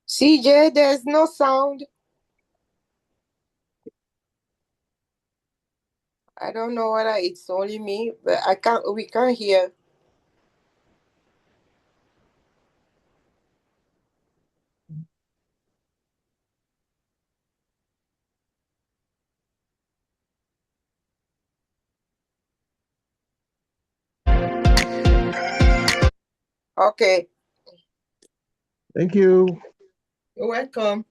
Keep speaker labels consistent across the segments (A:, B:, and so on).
A: CJ, there's no sound. I don't know whether it's only me, but we can't hear. Okay,
B: Thank you.
A: you're welcome.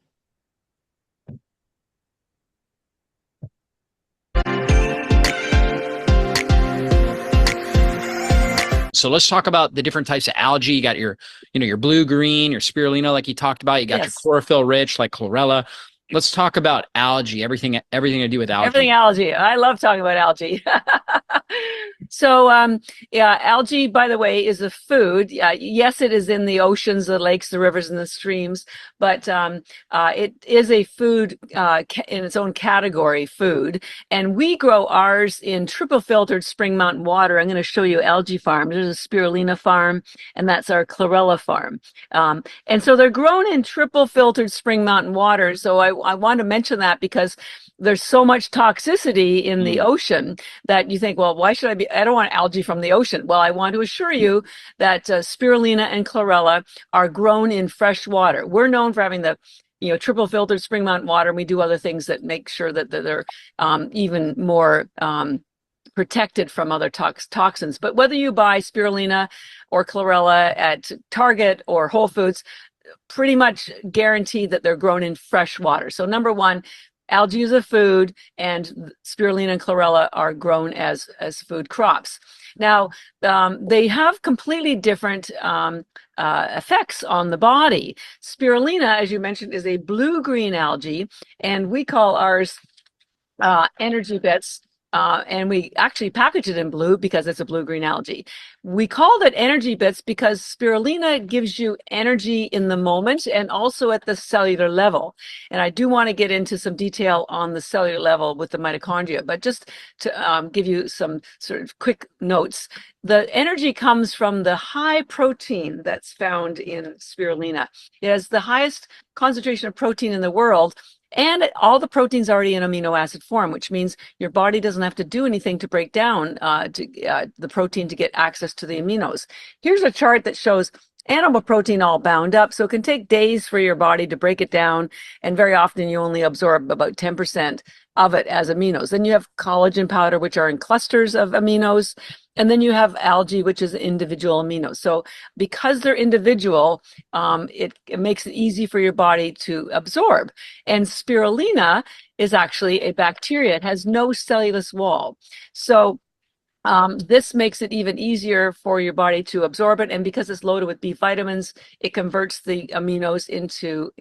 C: So let's talk about the different types of algae. You got your, your blue green, your spirulina, like you talked about. You got your chlorophyll rich, like chlorella. Let's talk about algae. Everything to do with algae.
D: Everything algae. I love talking about algae. So, yeah, algae, by the way, is a food. Yes, it is in the oceans, the lakes, the rivers, and the streams, but it is a food in its own category, food. And we grow ours in triple filtered spring mountain water. I'm going to show you algae farms. There's a spirulina farm, and that's our chlorella farm. And so they're grown in triple filtered spring mountain water. So I want to mention that because there's so much toxicity in the ocean that you think, well, why should I don't want algae from the ocean. Well, I want to assure you that spirulina and chlorella are grown in fresh water. We're known for having the triple filtered spring mountain water, and we do other things that make sure that they're even more protected from other toxins. But whether you buy spirulina or chlorella at Target or Whole Foods, pretty much guaranteed that they're grown in fresh water. So number one, algae is a food, and spirulina and chlorella are grown as food crops. Now, they have completely different effects on the body. Spirulina, as you mentioned, is a blue-green algae, and we call ours energy bits. And we actually package it in blue because it's a blue-green algae. We called it energy bits because spirulina gives you energy in the moment and also at the cellular level. And I do want to get into some detail on the cellular level with the mitochondria, but just to give you some sort of quick notes, the energy comes from the high protein that's found in spirulina. It has the highest concentration of protein in the world. And all the protein's already in amino acid form, which means your body doesn't have to do anything to break down the protein to get access to the aminos. Here's a chart that shows animal protein all bound up, so it can take days for your body to break it down, and very often you only absorb about 10% of it as aminos. Then you have collagen powder, which are in clusters of aminos, and then you have algae, which is individual aminos. So because they're individual, it makes it easy for your body to absorb. And spirulina is actually a bacteria. It has no cellulose wall. So this makes it even easier for your body to absorb it. And because it's loaded with B vitamins, it converts the aminos into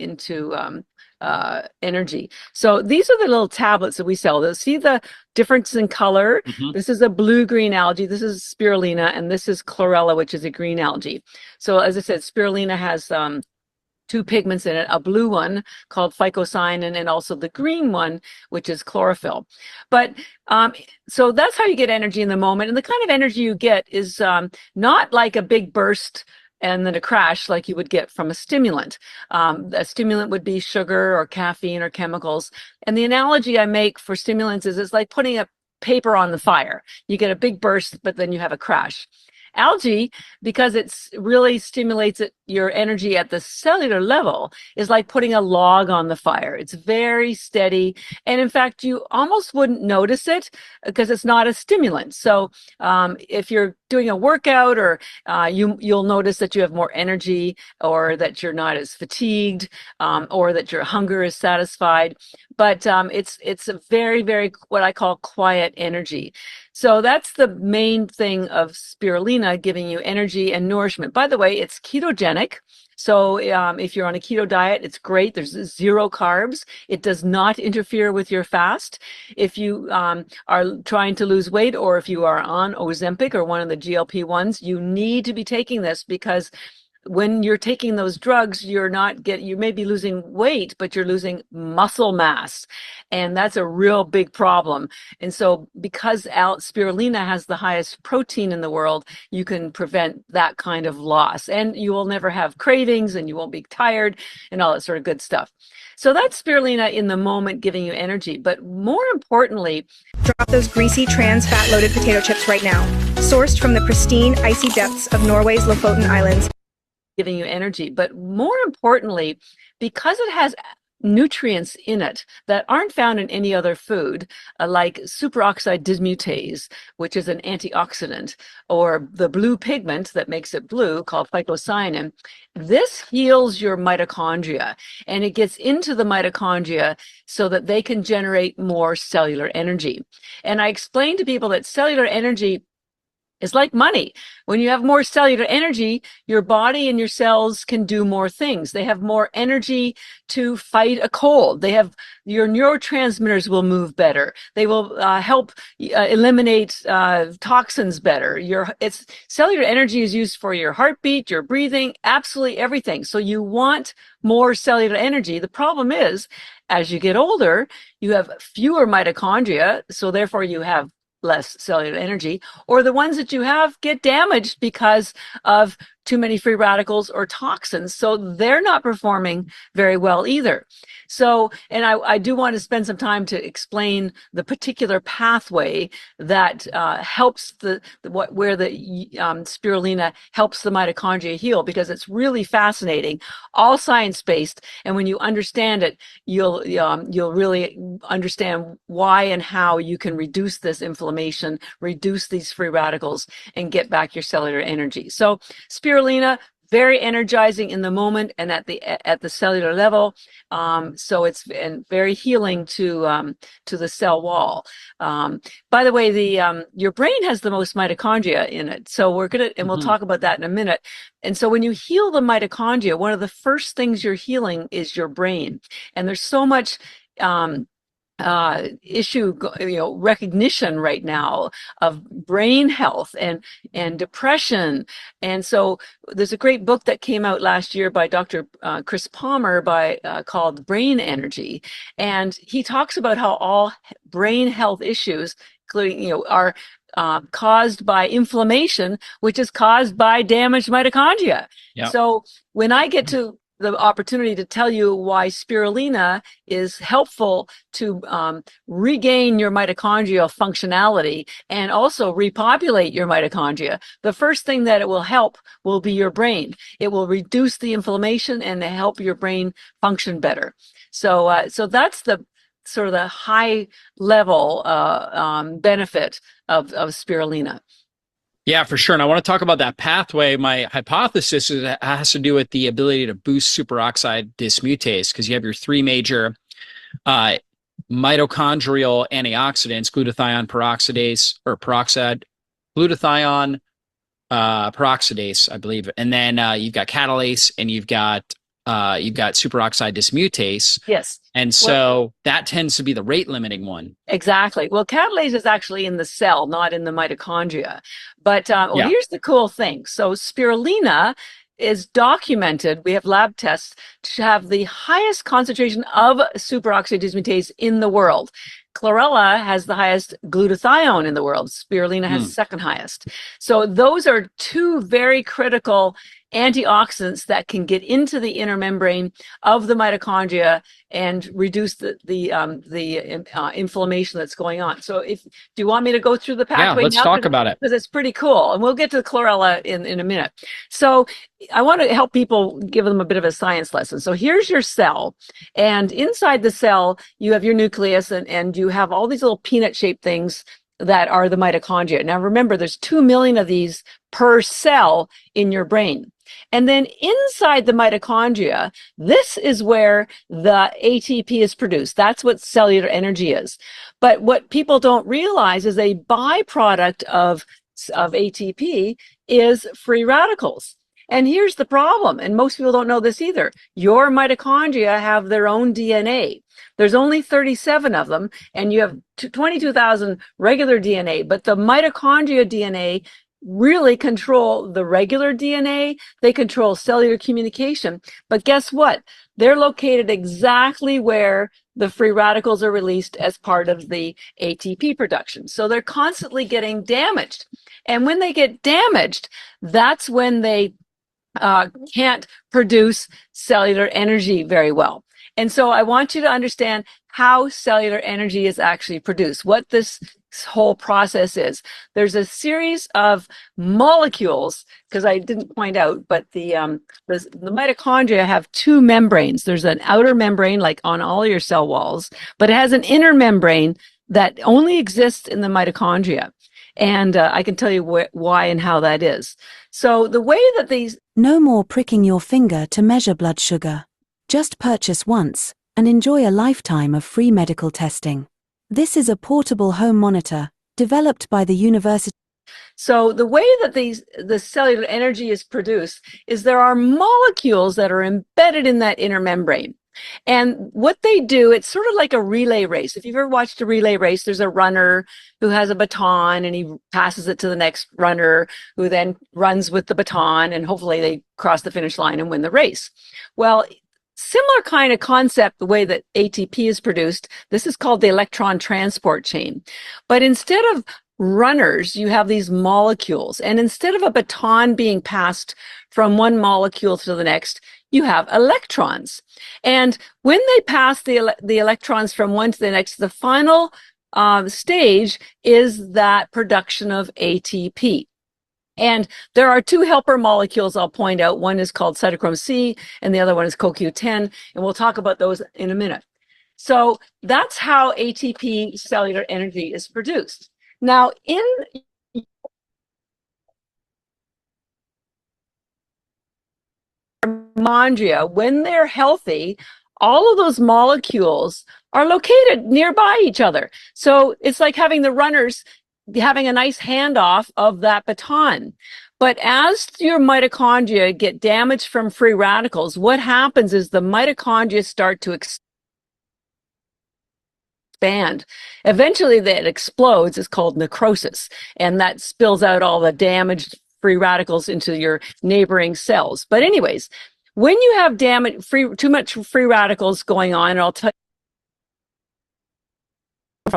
D: energy. So these are the little tablets that we sell. See the difference in color? This is a blue-green algae. This is spirulina, and this is chlorella, which is a green algae. So as I said, spirulina has two pigments in it, a blue one called phycocyanin and also the green one, which is chlorophyll. But so that's how you get energy in the moment. And the kind of energy you get is not like a big burst and then a crash like you would get from a stimulant. A stimulant would be sugar or caffeine or chemicals. And the analogy I make for stimulants is it's like putting a paper on the fire. You get a big burst, but then you have a crash. Algae, because it really stimulates it your energy at the cellular level is like putting a log on the fire. It's very steady. And in fact, you almost wouldn't notice it because it's not a stimulant. So if you're doing a workout, or you'll notice that you have more energy, or that you're not as fatigued, or that your hunger is satisfied. But it's a very, very, what I call quiet energy. So that's the main thing of spirulina, giving you energy and nourishment. By the way, it's ketogenic. So if you're on a keto diet, it's great. There's 0 carbs. It does not interfere with your fast. If you are trying to lose weight, or if you are on Ozempic or one of the GLP-1s, you need to be taking this, because when you're taking those drugs, you may be losing weight, but you're losing muscle mass. And that's a real big problem. And so because spirulina has the highest protein in the world, you can prevent that kind of loss. And you will never have cravings, and you won't be tired, and all that sort of good stuff. So that's spirulina in the moment, giving you energy. But more importantly,
E: drop those greasy trans fat loaded potato chips right now. Sourced from the pristine, icy depths of Norway's Lofoten Islands.
D: Giving you energy. But more importantly, because it has nutrients in it that aren't found in any other food, like superoxide dismutase, which is an antioxidant, or the blue pigment that makes it blue called phycocyanin. This heals your mitochondria, and it gets into the mitochondria so that they can generate more cellular energy. And I explain to people that cellular energy is like money. When you have more cellular energy, your body and your cells can do more things. They have more energy to fight a cold. Your neurotransmitters will move better. They will help eliminate toxins better. Cellular energy is used for your heartbeat, your breathing, absolutely everything. So you want more cellular energy. The problem is, as you get older, you have fewer mitochondria, so therefore you have less cellular energy, or the ones that you have get damaged because of too many free radicals or toxins. So they're not performing very well either. So, and I do want to spend some time to explain the particular pathway that helps where the spirulina helps the mitochondria heal, because it's really fascinating, all science-based. And when you understand it, you'll really understand why and how you can reduce this inflammation, reduce these free radicals, and get back your cellular energy. So spirulina, very energizing in the moment and at the cellular level. So it's very healing to the cell wall. By the way, your brain has the most mitochondria in it. So we'll talk about that in a minute. And so when you heal the mitochondria, one of the first things you're healing is your brain. And there's so much recognition right now of brain health and depression. And so there's a great book that came out last year by Dr. Chris Palmer called Brain Energy. And he talks about how all brain health issues, including, are caused by inflammation, which is caused by damaged mitochondria. Yep. So when I get to the opportunity to tell you why spirulina is helpful to regain your mitochondrial functionality and also repopulate your mitochondria, the first thing that it will help will be your brain. It will reduce the inflammation and help your brain function better. So that's the sort of the high level benefit of spirulina.
C: Yeah, for sure. And I want to talk about that pathway. My hypothesis is that it has to do with the ability to boost superoxide dismutase, because you have your 3 major mitochondrial antioxidants: glutathione peroxidase, or peroxide, glutathione peroxidase, I believe. And then you've got catalase, and you've got superoxide dismutase.
D: Yes.
C: And so that tends to be the rate limiting one. Exactly.
D: Well, catalase is actually in the cell, not in the mitochondria. But here's the cool thing. So spirulina is documented, we have lab tests, to have the highest concentration of superoxide dismutase in the world. Chlorella has the highest glutathione in the world. Spirulina has second highest. So those are 2 very critical antioxidants that can get into the inner membrane of the mitochondria and reduce the inflammation that's going on. So do you want me to go through the pathway?
C: Let's talk about it.
D: Because it's pretty cool. And we'll get to the chlorella in a minute. So I want to help people, give them a bit of a science lesson. So here's your cell. And inside the cell, you have your nucleus and you have all these little peanut-shaped things that are the mitochondria. Now remember, there's 2 million of these per cell in your brain. And then inside the mitochondria, this is where the ATP is produced. That's what cellular energy is. But what people don't realize is a byproduct of ATP is free radicals. And here's the problem, and most people don't know this either. Your mitochondria have their own DNA. There's only 37 of them, and you have 22,000 regular DNA, but the mitochondria DNA really control the regular DNA. They control cellular communication. But guess what? They're located exactly where the free radicals are released as part of the ATP production. So they're constantly getting damaged. And when they get damaged, that's when they can't produce cellular energy very well. And so I want you to understand how cellular energy is actually produced, what this whole process is. There's a series of molecules, because I didn't point out, but the mitochondria have 2 membranes. There's an outer membrane, like on all your cell walls, but it has an inner membrane that only exists in the mitochondria. And I can tell you why and how that is. So the way that these...
F: No more pricking your finger to measure blood sugar. Just purchase once and enjoy a lifetime of free medical testing. This is a portable home monitor developed by the university.
D: So the way that the cellular energy is produced is there are molecules that are embedded in that inner membrane. And what they do, it's sort of like a relay race. If you've ever watched a relay race, there's a runner who has a baton and he passes it to the next runner who then runs with the baton and hopefully they cross the finish line and win the race. Well, similar kind of concept, the way that ATP is produced, this is called the electron transport chain. But instead of runners, you have these molecules. And instead of a baton being passed from one molecule to the next, you have electrons. And when they pass the electrons from one to the next, the final stage is that production of ATP. And there are 2 helper molecules I'll point out. One is called cytochrome C, and the other one is CoQ10, and we'll talk about those in a minute. So that's how ATP cellular energy is produced. Now, in mitochondria, when they're healthy, all of those molecules are located nearby each other. So it's like having the runners having a nice handoff of that baton. But as your mitochondria get damaged from free radicals, what happens is the mitochondria start to expand. Eventually that explodes. It's called necrosis, and that spills out all the damaged free radicals into your neighboring cells. But anyways, when you have too much free radicals going on, and I'll tell you,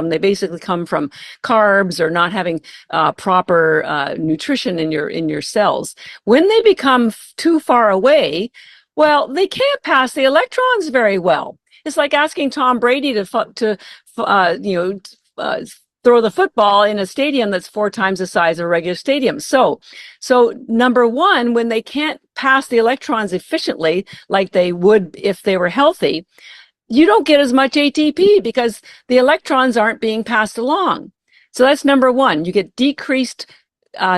D: they basically come from carbs or not having proper nutrition in your cells. When they become too far away, well, they can't pass the electrons very well. It's like asking Tom Brady to throw the football in a stadium that's 4 times the size of a regular stadium. So number one, when they can't pass the electrons efficiently like they would if they were healthy, you don't get as much ATP because the electrons aren't being passed along. So that's number one. You get decreased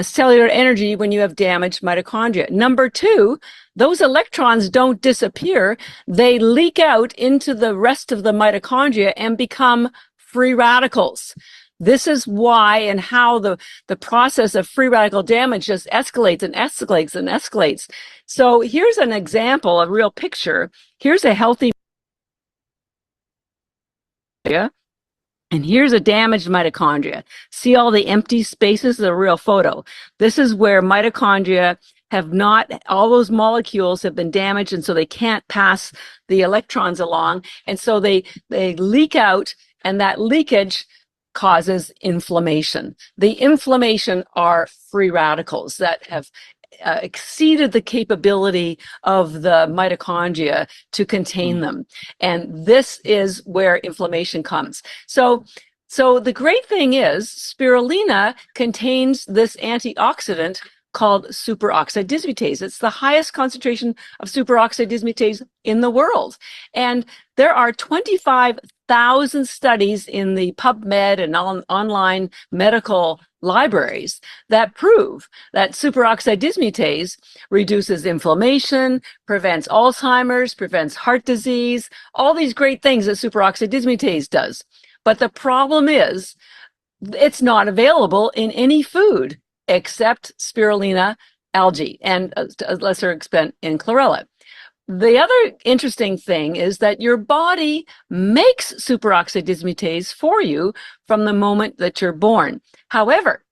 D: cellular energy when you have damaged mitochondria. Number 2, those electrons don't disappear. They leak out into the rest of the mitochondria and become free radicals. This is why and how the process of free radical damage just escalates and escalates and escalates. So here's an example, a real picture. Here's a healthy and here's a damaged mitochondria. See all the empty spaces? The real photo. This is where mitochondria have not, all those molecules have been damaged, and so they can't pass the electrons along, and so they leak out, and that leakage causes inflammation. The inflammation are free radicals that have exceeded the capability of the mitochondria to contain them. And this is where inflammation comes. So the great thing is spirulina contains this antioxidant called superoxide dismutase. It's the highest concentration of superoxide dismutase in the world. And there are 25,000 studies in the PubMed and online medical libraries that prove that superoxide dismutase reduces inflammation, prevents Alzheimer's, prevents heart disease, all these great things that superoxide dismutase does. But the problem is it's not available in any food except spirulina, algae, and to a lesser extent in chlorella. The other interesting thing is that your body makes superoxide dismutase for you from the moment that you're born. However,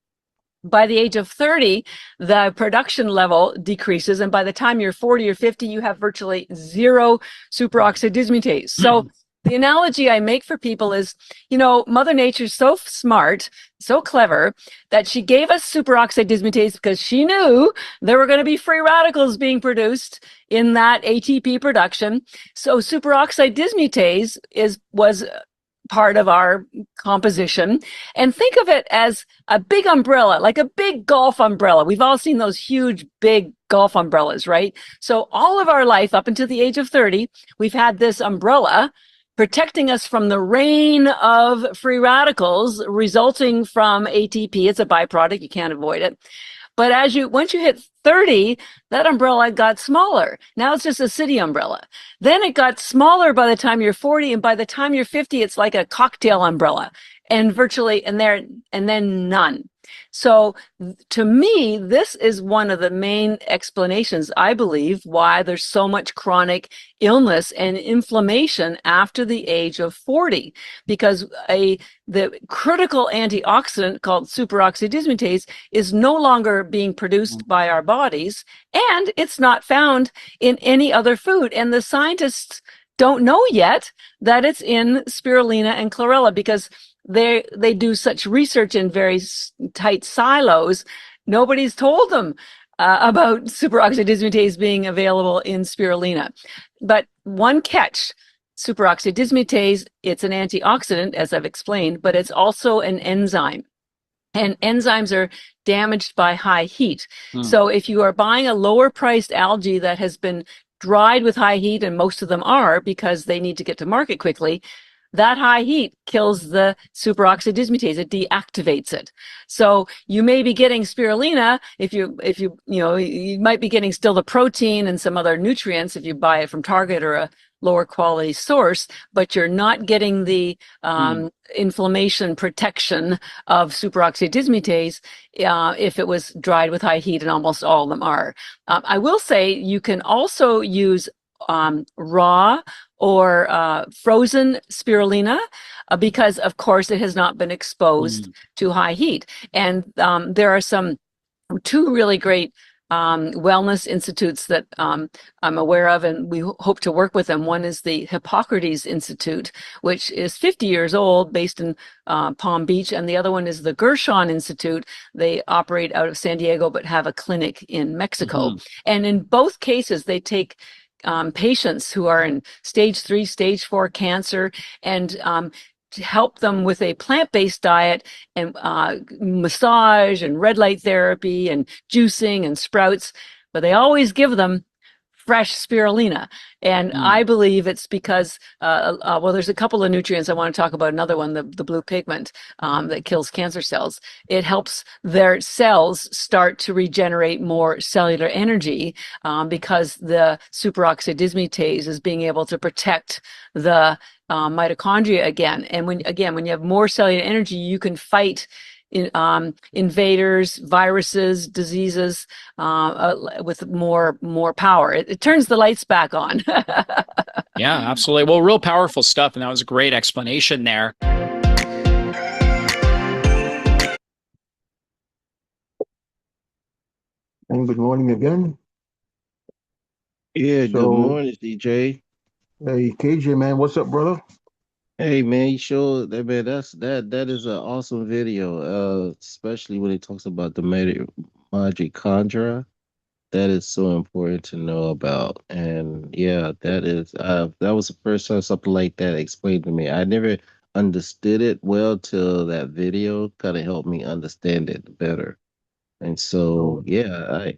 D: by the age of 30, the production level decreases, and by the time you're 40 or 50, you have virtually zero superoxide dismutase. So the analogy I make for people is, Mother Nature's so smart, so clever, that she gave us superoxide dismutase because she knew there were going to be free radicals being produced in that ATP production. So superoxide dismutase was part of our composition. And think of it as a big umbrella, like a big golf umbrella. We've all seen those huge, big golf umbrellas, right? So all of our life up until the age of 30, we've had this umbrella protecting us from the rain of free radicals resulting from ATP. It's a byproduct. You can't avoid it. But once you hit 30, that umbrella got smaller. Now it's just a city umbrella. Then it got smaller by the time you're 40. And by the time you're 50, it's like a cocktail umbrella and then none. So to me, this is one of the main explanations, I believe, why there's so much chronic illness and inflammation after the age of 40, because the critical antioxidant called superoxide dismutase is no longer being produced by our bodies, and it's not found in any other food. And the scientists don't know yet that it's in spirulina and chlorella because they do such research in very tight silos. Nobody's told them about superoxide dismutase being available in spirulina. But one catch, superoxide dismutase, it's an antioxidant, as I've explained, but it's also an enzyme. And enzymes are damaged by high heat. So if you are buying a lower priced algae that has been dried with high heat, and most of them are because they need to get to market quickly, that high heat kills the superoxide dismutase. It deactivates it. So you may be getting spirulina you might be getting still the protein and some other nutrients if you buy it from Target or a lower quality source, but you're not getting the inflammation protection of superoxide dismutase if it was dried with high heat, and almost all of them are. I will say you can also use raw or frozen spirulina because, of course, it has not been exposed to high heat. And there are two really great wellness institutes that I'm aware of, and we hope to work with them. One is the Hippocrates Institute, which is 50 years old, based in Palm Beach, and the other one is the Gershon Institute. They operate out of San Diego, but have a clinic in Mexico. And in both cases, they take patients who are in stage 3, stage 4 cancer, and to help them with a plant-based diet and massage and red light therapy and juicing and sprouts, but they always give them fresh spirulina. And I believe it's because, there's a couple of nutrients. I want to talk about another one, the blue pigment that kills cancer cells. It helps their cells start to regenerate more cellular energy because the superoxide dismutase is being able to protect the mitochondria again. And when you have more cellular energy, you can fight invaders, viruses, diseases with more power. It turns the lights back on.
C: Yeah, absolutely. Well, real powerful stuff, and that was a great explanation there.
B: And good morning again.
G: Yeah, good
B: So-
G: morning, DJ.
B: Hey, KJ, man, what's up, brother?
G: Hey man, you sure that man that is an awesome video, especially when it talks about the mitochondria. that is so important to know about. And yeah, that was the first time something like that explained to me. I never understood it well till that video kind of helped me understand it better. And so,
B: So
G: yeah,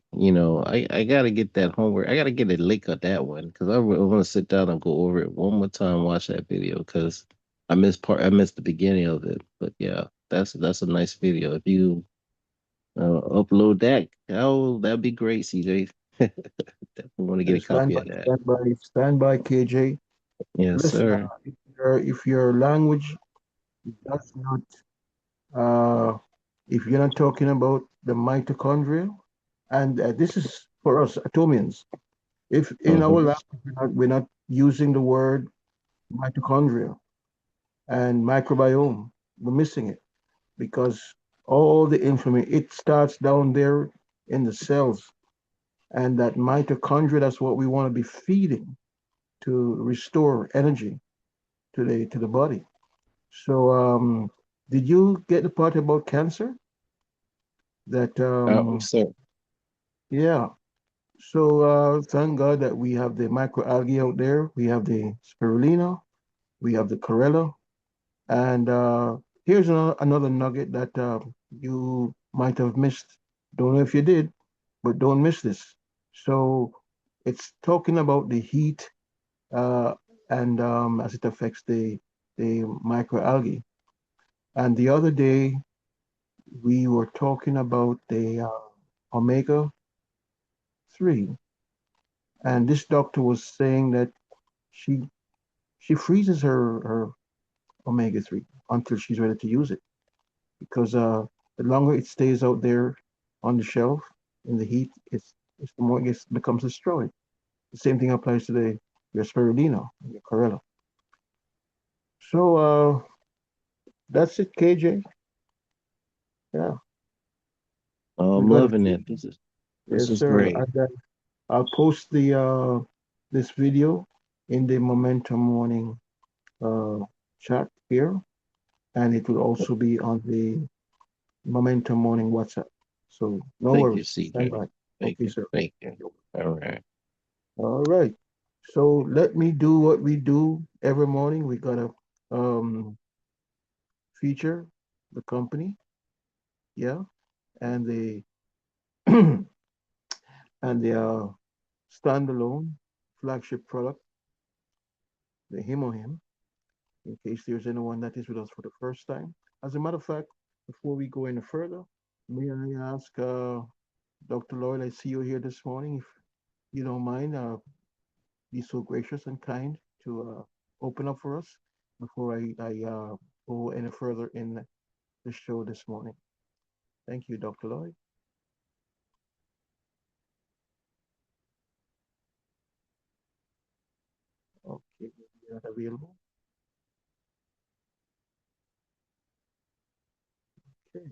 G: I gotta get that homework. I gotta get a link of that one because I want to sit down and go over it one more time, watch that video because I missed the beginning of it. But yeah, that's a nice video. If you upload that, that'd be great, CJ. Definitely want to get a
B: stand
G: copy
B: by,
G: of that.
B: stand by, KJ.
G: Yes,
B: Listen,
G: sir.
B: if your language does not, uh, if you're not talking about the mitochondria, and this is for us atomians, if in our
G: Hmm.
B: language we're not using the word mitochondria and microbiome, we're missing it because all the inflammation it starts down there in the cells, and that mitochondria, that's what we want to be feeding to restore energy to the body. So, did you get the part about cancer? That
G: So
B: yeah. So thank God that we have the microalgae out there. We have the spirulina. We have the chlorella. And here's another nugget that you might have missed. Don't know if you did, but don't miss this. So it's talking about the heat uh, and as it affects the microalgae. And the other day we were talking about the omega 3, and this doctor was saying that she she freezes her omega 3 until she's ready to use it because the longer it stays out there on the shelf in the heat, it's the more becomes destroyed. The same thing applies to the your spirulina, your chlorella. So that's it, KJ. Yeah, we're
G: I'm
B: gonna
G: loving
B: see.
G: it. This
B: Yes,
G: is
B: sir.
G: great.
B: And I'll post the this video in the Momentum Morning uh, chat here, and it will also be on the Momentum Morning WhatsApp. So no
G: Thank you,
B: worries. Stand
G: CJ.
B: by.
G: Thank
B: Okay,
G: you.
B: sir.
G: Thank you. All right.
B: All right. So let me do what we do every morning. We gotta um, feature the company, yeah, and the and the standalone flagship product, the Himohim, in case there's anyone that is with us for the first time. As a matter of fact, before we go any further, may I ask Dr. Lloyd, I see you here this morning. If you don't mind, be so gracious and kind to open up for us before I go any further in the show this morning. Thank you, Dr. Lloyd. Okay, you're not available. Okay.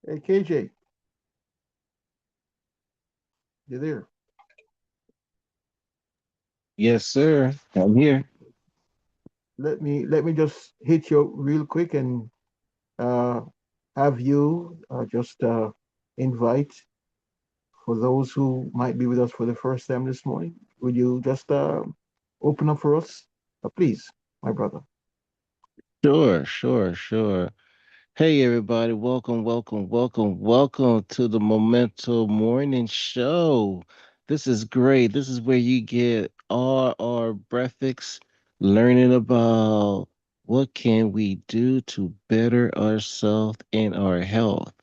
B: Hey, KJ, you there?
G: Yes, sir. I'm here.
B: Let me just hit you real quick and uh, have you just invite for those who might be with us for the first time this morning. Would you just open up for us, please, my brother?
G: Sure, sure, sure. Hey, everybody. Welcome, welcome, welcome, welcome to the Memento Morning Show. This is great. This is where you get all our breakfast learning about what can we do to better ourselves and our health.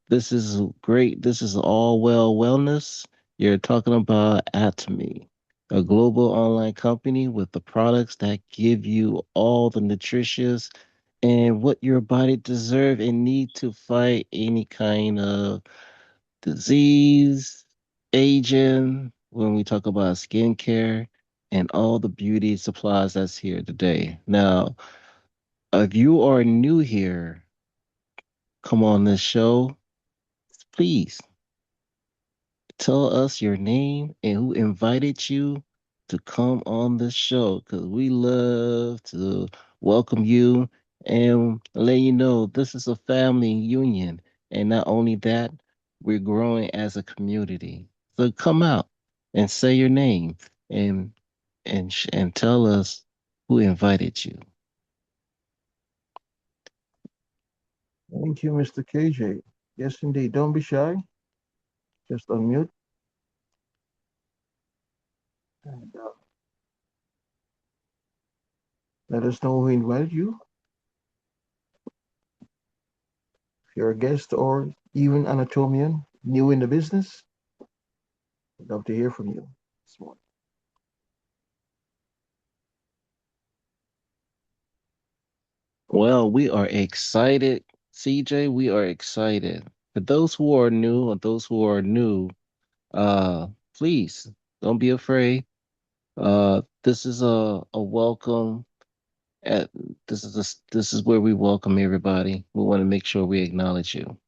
G: This is great. This is all well wellness. You're talking about Atomy, a global online company with the products that give you all the nutritious and what your body deserve and need to fight any kind of disease, aging, when we talk about skincare and all the beauty supplies that's here today. Now, if you are new here, come on this show, please tell us your name and who invited you to come on the show, because we love to welcome you and let you know this is a family union. And not only that, we're growing as a community. So come out and say your name and and tell us who invited you.
B: Thank you, Mr. KJ. Yes, indeed. Don't be shy. Just unmute. And let us know who invited you. If you're a guest or even Anatomian, new in the business, I'd love to hear from you this morning.
G: Well, we are excited, CJ. We are excited. For those who are new, please don't be afraid. This is a welcome. At this is where we welcome everybody. We want to make sure we acknowledge you.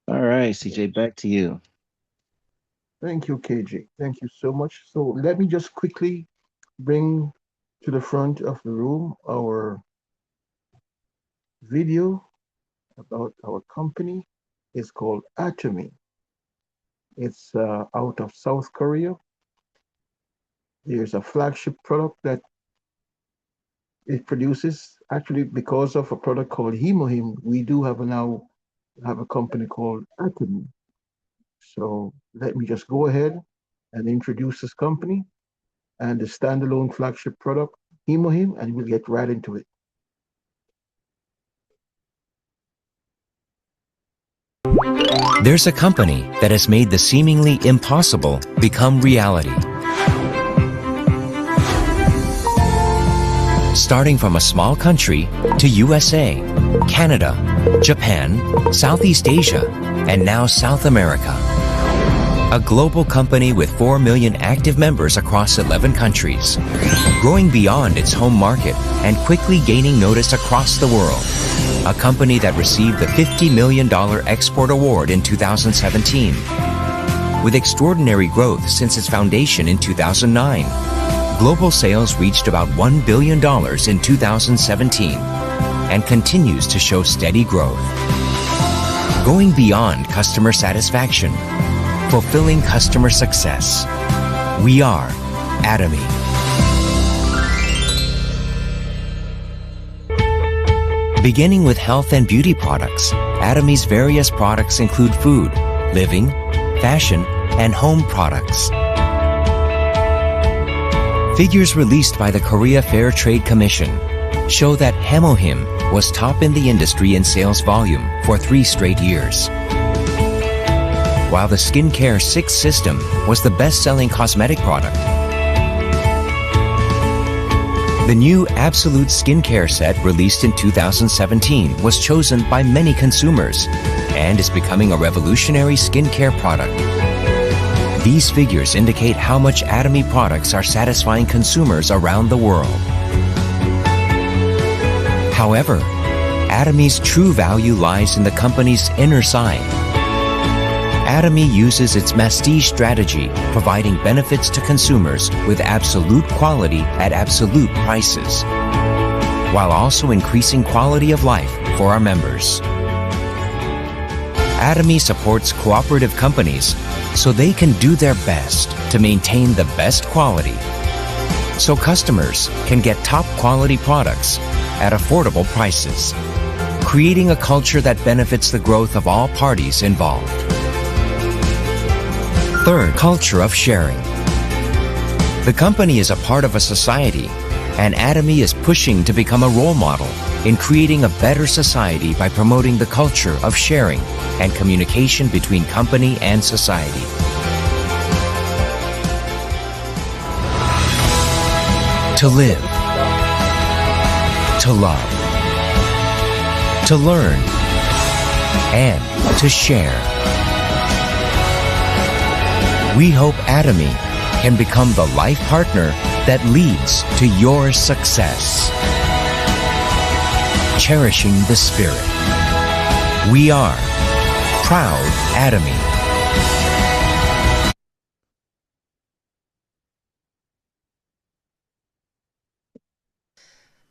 G: All right, CJ, back to you.
B: Thank you, KJ. Thank you so much. So let me just quickly bring to the front of the room our video about our company. It's called Atomy. It's out of South Korea. There's a flagship product that it produces. Actually, because of a product called Hemohim, we do have a company called Atomy. So let me just go ahead and introduce this company and the standalone flagship product, Hemohim, and we'll get right into it.
H: There's a company that has made the seemingly impossible become reality. Starting from a small country to USA, Canada, Japan, Southeast Asia, and now South America. A global company with 4 million active members across 11 countries, growing beyond its home market and quickly gaining notice across the world. A company that received the $50 million export award in 2017. With extraordinary growth since its foundation in 2009, global sales reached about $1 billion in 2017 and continues to show steady growth. Going beyond customer satisfaction, fulfilling customer success. We are Atomy. Beginning with health and beauty products, Atomy's various products include food, living, fashion, and home products. Figures released by the Korea Fair Trade Commission show that Hemohim was top in the industry in sales volume for 3 straight years. While the Skincare 6 system was the best-selling cosmetic product. The new Absolute Skincare set released in 2017 was chosen by many consumers and is becoming a revolutionary skincare product. These figures indicate how much Atomy products are satisfying consumers around the world. However, Atomy's true value lies in the company's inner side. Atomy uses its Mastige strategy, providing benefits to consumers with absolute quality at absolute prices, while also increasing quality of life for our members. Atomy supports cooperative companies so they can do their best to maintain the best quality, so customers can get top quality products at affordable prices, creating a culture that benefits the growth of all parties involved. Third, culture of sharing. The company is a part of a society, and Atomy is pushing to become a role model in creating a better society by promoting the culture of sharing and communication between company and society. To live, to love, to learn, and to share. We hope Atomy can become the life partner that leads to your success. Cherishing the spirit. We are Proud Atomy.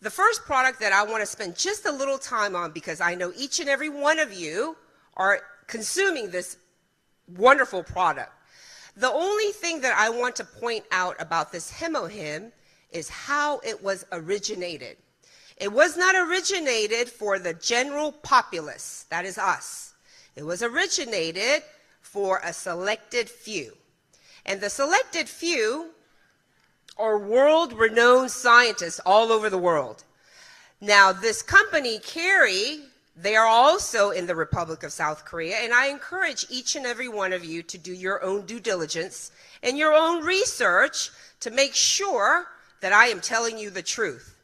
A: The first product that I want to spend just a little time on, because I know each and every one of you are consuming this wonderful product. The only thing that I want to point out about this Hemohim is how it was originated. It was not originated for the general populace, that is us. It was originated for a selected few. And the selected few are world-renowned scientists all over the world. Now, this company, Kerry, they are also in the Republic of South Korea, and I encourage each and every one of you to do your own due diligence and your own research to make sure that I am telling you the truth.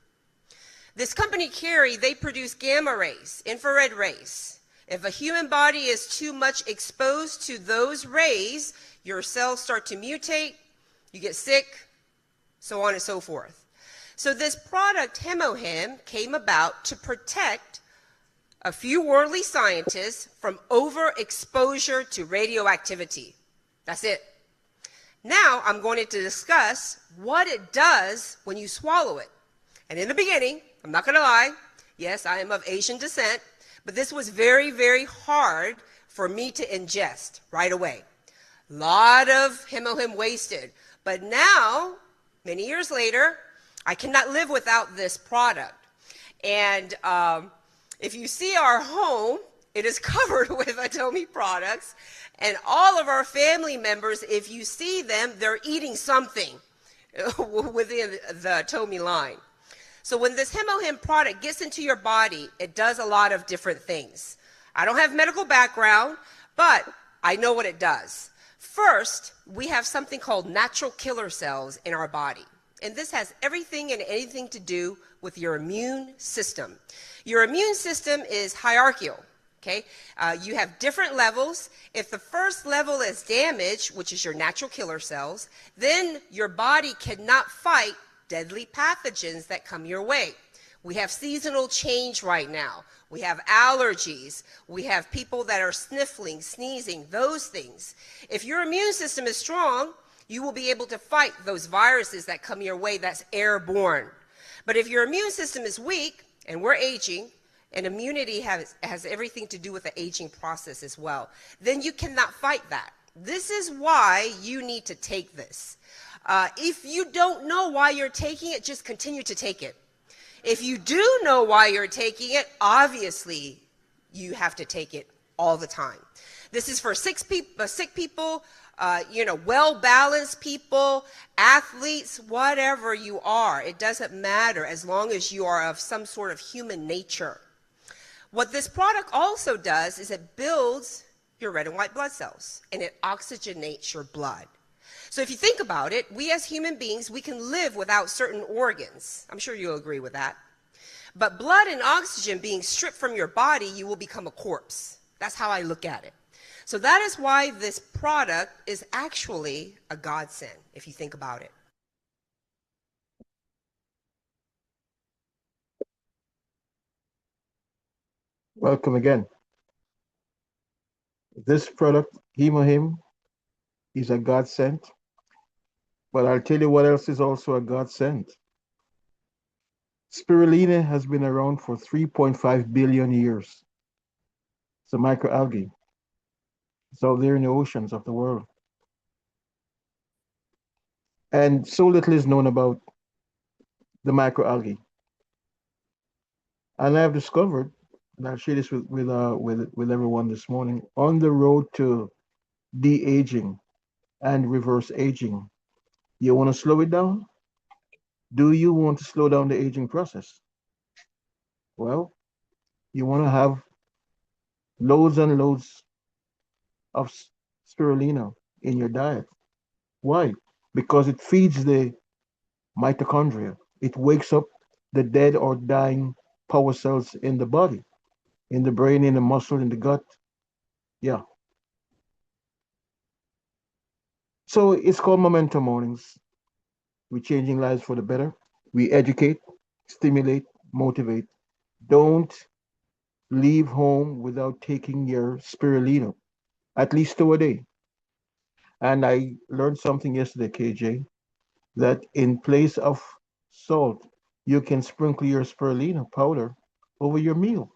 A: This company, Kerry, they produce gamma rays, infrared rays. If a human body is too much exposed to those rays, your cells start to mutate, you get sick, so on and so forth. So this product, Hemohim, came about to protect a few worldly scientists from overexposure to radioactivity. That's it. Now I'm going to discuss what it does when you swallow it. And in the beginning, I'm not going to lie, yes, I am of Asian descent, but this was very, very hard for me to ingest right away. A lot of Hemohim wasted. But now, many years later, I cannot live without this product. And if you see our home, it is covered with Atomy products. And all of our family members, if you see them, they're eating something within the Atomy line. So when this Hemohim product gets into your body, it does a lot of different things. I don't have medical background, but I know what it does. First, we have something called natural killer cells in our body. And this has everything and anything to do with your immune system. Your immune system is hierarchical, okay? You have different levels. If the first level is damaged, which is your natural killer cells, then your body cannot fight deadly pathogens that come your way. We have seasonal change right now. We have allergies. We have people that are sniffling, sneezing, those things. If your immune system is strong, you will be able to fight those viruses that come your way that's airborne. But if your immune system is weak, and we're aging, and immunity has everything to do with the aging process as well, then you cannot fight that. This is why you need to take this. If you don't know why you're taking it, just continue to take it. If you do know why you're taking it, obviously you have to take it all the time. This is for sick people, well-balanced people, athletes, whatever you are. It doesn't matter as long as you are of some sort of human nature. What this product also does is it builds your red and white blood cells, and it oxygenates your blood. So if you think about it, we as human beings, we can live without certain organs. I'm sure you'll agree with that. But blood and oxygen being stripped from your body, you will become a corpse. That's how I look at it. So that is why this product is actually a godsend, if you think about it.
B: Welcome again. This product, Hemohim, is a godsend. But I'll tell you what else is also a godsend. Spirulina has been around for 3.5 billion years. It's a microalgae. It's out there in the oceans of the world. And so little is known about the microalgae. And I've discovered, and I'll share this with everyone this morning, on the road to de-aging and reverse aging, you want to slow it down? Do you want to slow down the aging process? Well, you want to have loads and loads of spirulina in your diet. Why? Because it feeds the mitochondria. It wakes up the dead or dying power cells in the body, in the brain, in the muscle, in the gut. Yeah. So it's called Momentum Mornings. We're changing lives for the better. We educate, stimulate, motivate. Don't leave home without taking your spirulina. at least 2 a day. And I learned something yesterday, KJ, that in place of salt, you can sprinkle your spirulina powder over your meal.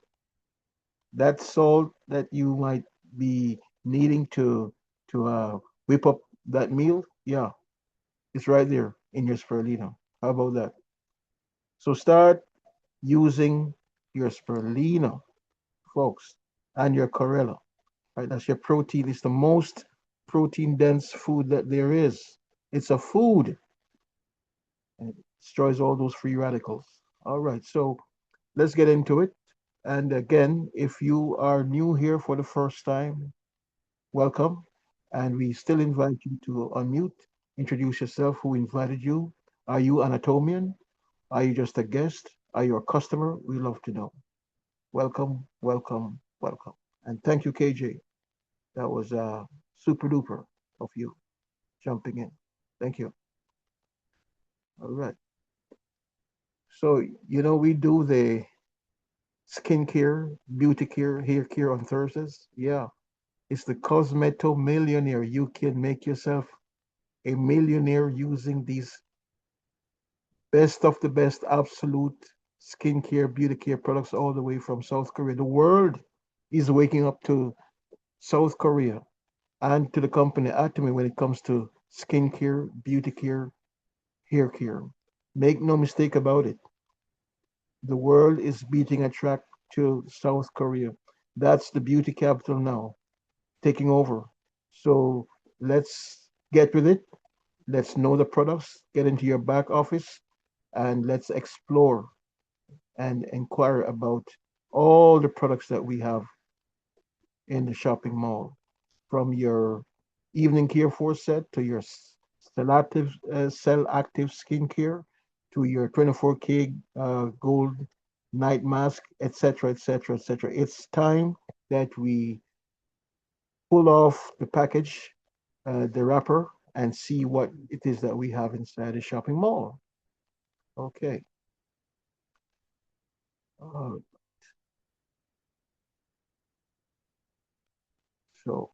B: That salt that you might be needing to whip up that meal, yeah, it's right there in your spirulina. How about that? So start using your spirulina, folks, and your chlorella. Right, that's your protein. It's the most protein dense food that there is. It's a food, and it destroys all those free radicals. All right, so let's get into it. And again, if you are new here for the first time, welcome. And we still invite you to unmute, introduce yourself, who invited you. Are you Anatomian? Are you just a guest? Are you a customer? We love to know. Welcome, welcome, welcome. And thank you, KJ. That was super duper of you jumping in. Thank you. All right. So, we do the skincare, beauty care, hair care on Thursdays. Yeah. It's the Cosmeto Millionaire. You can make yourself a millionaire using these best of the best absolute skincare, beauty care products all the way from South Korea. The world is waking up to South Korea and to the company Atomy when it comes to skincare, beauty care, hair care. Make no mistake about it. The world is beating a track to South Korea. That's the beauty capital now, taking over. So let's get with it. Let's know the products, get into your back office, and let's explore and inquire about all the products that we have in the shopping mall, from your evening care force set to your cell active skincare to your 24K gold night mask, etc., etc., etc. It's time that we pull off the package, the wrapper, and see what it is that we have inside the shopping mall. Okay. Uh, so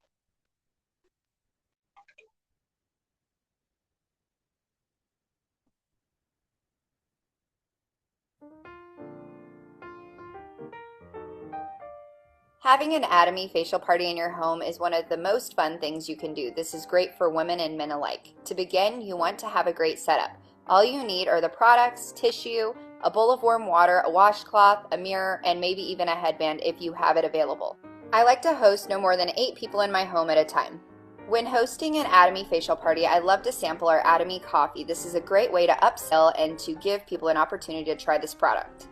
I: Having an Atomy facial party in your home is one of the most fun things you can do. This is great for women and men alike. To begin, you want to have a great setup. All you need are the products, tissue, a bowl of warm water, a washcloth, a mirror, and maybe even a headband if you have it available. I like to host no more than 8 people in my home at a time. When hosting an Atomy facial party, I love to sample our Atomy coffee. This is a great way to upsell and to give people an opportunity to try this product.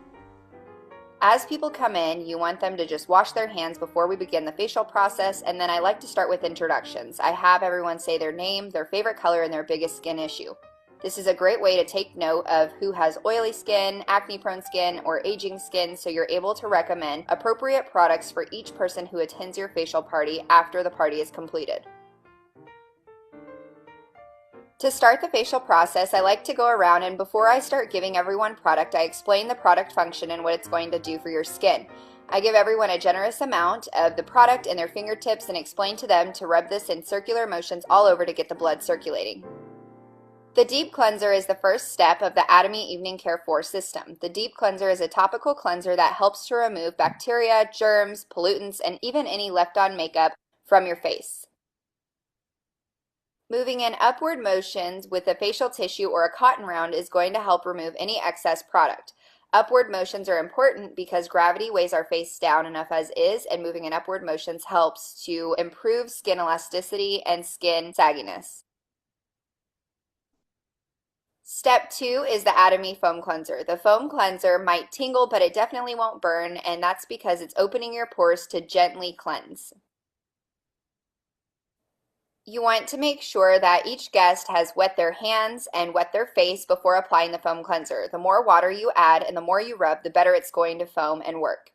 I: As people come in, you want them to just wash their hands before we begin the facial process, and then I like to start with introductions. I have everyone say their name, their favorite color, and their biggest skin issue. This is a great way to take note of who has oily skin, acne-prone skin, or aging skin, so you're able to recommend appropriate products for each person who attends your facial party after the party is completed. To start the facial process, I like to go around, and before I start giving everyone product, I explain the product function and what it's going to do for your skin. I give everyone a generous amount of the product in their fingertips and explain to them to rub this in circular motions all over to get the blood circulating. The Deep Cleanser is the first step of the Atomy Evening Care 4 system. The Deep Cleanser is a topical cleanser that helps to remove bacteria, germs, pollutants, and even any left-on makeup from your face. Moving in upward motions with a facial tissue or a cotton round is going to help remove any excess product. Upward motions are important because gravity weighs our face down enough as is, and moving in upward motions helps to improve skin elasticity and skin sagginess. Step 2 is the Atomy Foam Cleanser. The foam cleanser might tingle, but it definitely won't burn, and that's because it's opening your pores to gently cleanse. You want to make sure that each guest has wet their hands and wet their face before applying the foam cleanser. The more water you add and the more you rub, the better it's going to foam and work.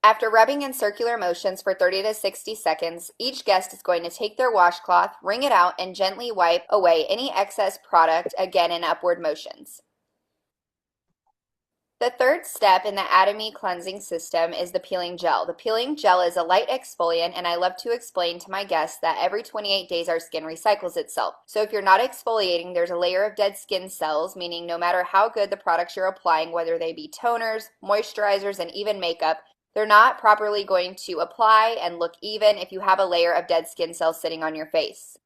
I: After rubbing in circular motions for 30 to 60 seconds, each guest is going to take their washcloth, wring it out, and gently wipe away any excess product, again in upward motions. The third step in the Atomy cleansing system is the peeling gel. The peeling gel is a light exfoliant, and I love to explain to my guests that every 28 days our skin recycles itself. So if you're not exfoliating, there's a layer of dead skin cells, meaning no matter how good the products you're applying, whether they be toners, moisturizers, and even makeup, they're not properly going to apply and look even if you have a layer of dead skin cells sitting on your face.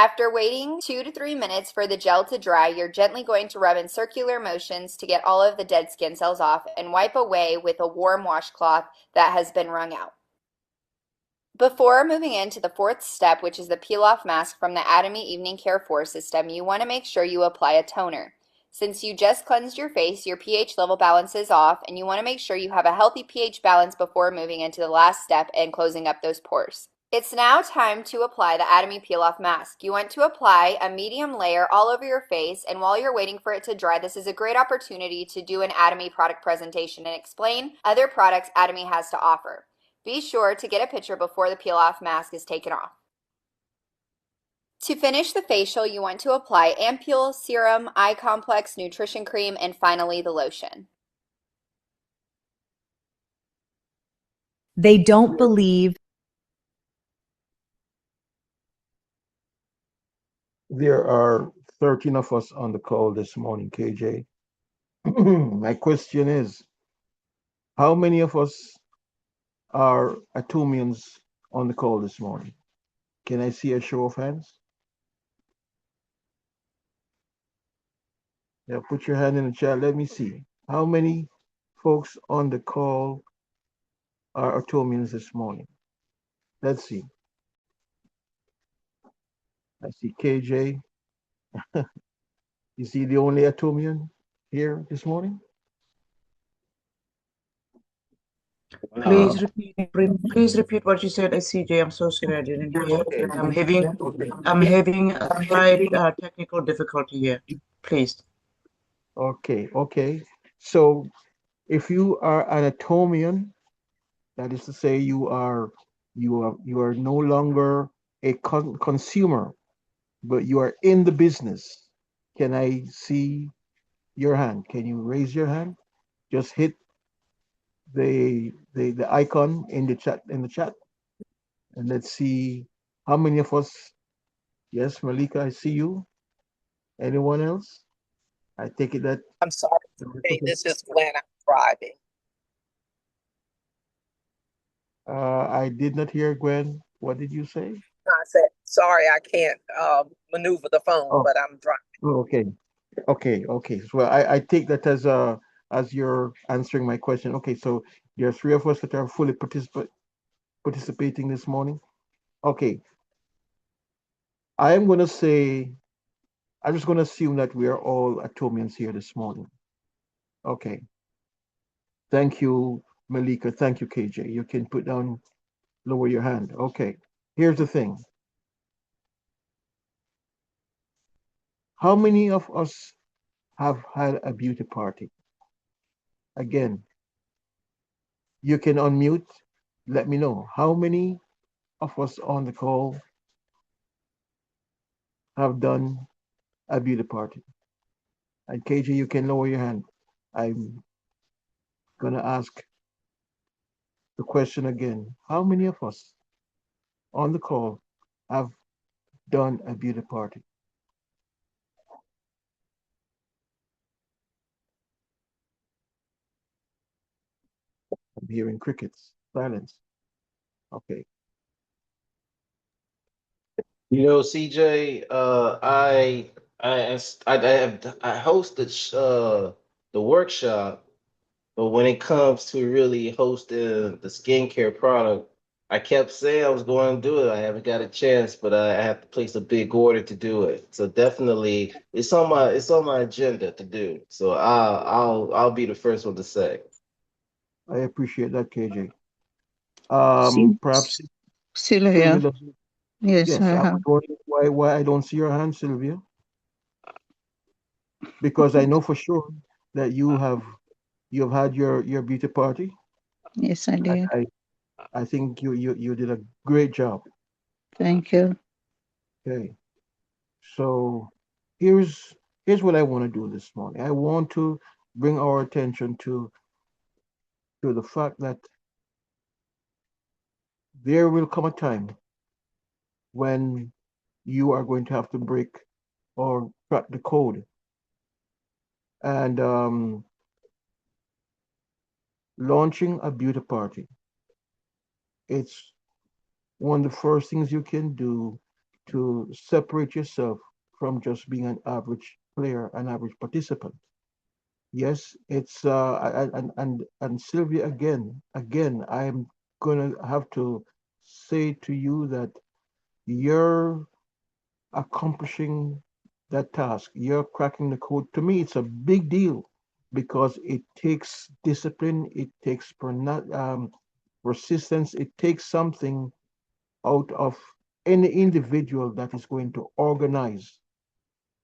I: After waiting 2 to 3 minutes for the gel to dry, you're gently going to rub in circular motions to get all of the dead skin cells off and wipe away with a warm washcloth that has been wrung out. Before moving into the fourth step, which is the peel-off mask from the Atomy Evening Care 4 system, you want to make sure you apply a toner. Since you just cleansed your face, your pH level balance is off, and you want to make sure you have a healthy pH balance before moving into the last step and closing up those pores. It's now time to apply the Atomy Peel-Off Mask. You want to apply a medium layer all over your face, and while you're waiting for it to dry, this is a great opportunity to do an Atomy product presentation and explain other products Atomy has to offer. Be sure to get a picture before the peel-off mask is taken off. To finish the facial, you want to apply ampule, serum, eye complex, nutrition cream, and finally the lotion.
F: They don't believe.
B: There are 13 of us on the call this morning, KJ. My question is, how many of us are Atomians on the call this morning? Can I see a show of hands? Yeah, put your hand in the chat. Let me see. How many folks on the call are Atomians this morning? Let's see. I see KJ. Is he the only Atomian here this morning?
J: Please repeat what you said, CJ. I'm so sorry, I didn't hear. I'm having a slight technical difficulty here. Please.
B: Okay. So if you are an Atomian, that is to say you are no longer a consumer, but you are in the business. Can I see your hand? Can you raise your hand? Just hit the icon in the chat, and let's see how many of us. Yes, Malika, I see you. Anyone else? I take it that
K: I'm sorry. Hey, this is Glenn. I'm driving.
B: I did not hear Gwen. What did you say?
K: I said, sorry, I can't maneuver the phone, but I'm driving.
B: Okay. So I take that as you're answering my question. Okay, so there are 3 of us that are fully participating this morning. Okay. I'm just going to assume that we are all Atomians here this morning. Okay. Thank you, Malika. Thank you, KJ. You can lower your hand. Okay. Here's the thing. How many of us have had a beauty party? Again, you can unmute. Let me know. How many of us on the call have done a beauty party? And KJ, you can lower your hand. I'm going to ask the question again. How many of us on the call have done a beauty party? I'm hearing crickets, silence. Okay.
G: You know, CJ, I hosted the workshop, but when it comes to really hosting the skincare product, I kept saying I was going to do it. I haven't got a chance, but I have to place a big order to do it. So definitely, it's on my agenda to do. So I'll be the first one to say.
B: I appreciate that, KJ. Perhaps
J: Sylvia. Yes,
B: yes, I was wondering why I don't see your hand, Sylvia. Because I know for sure that you have had your beauty party.
J: Yes, I did.
B: I think you did a great job.
J: Thank you.
B: Okay. So here's what I want to do this morning. I want to bring our attention to the fact that there will come a time when you are going to have to break or crack the code. And launching a beauty party, it's one of the first things you can do to separate yourself from just being an average player, an average participant. Yes, it's and Sylvia, again, I'm gonna have to say to you that you're accomplishing that task. You're cracking the code. To me, it's a big deal because it takes discipline, it takes persistence, it takes something out of any individual that is going to organize.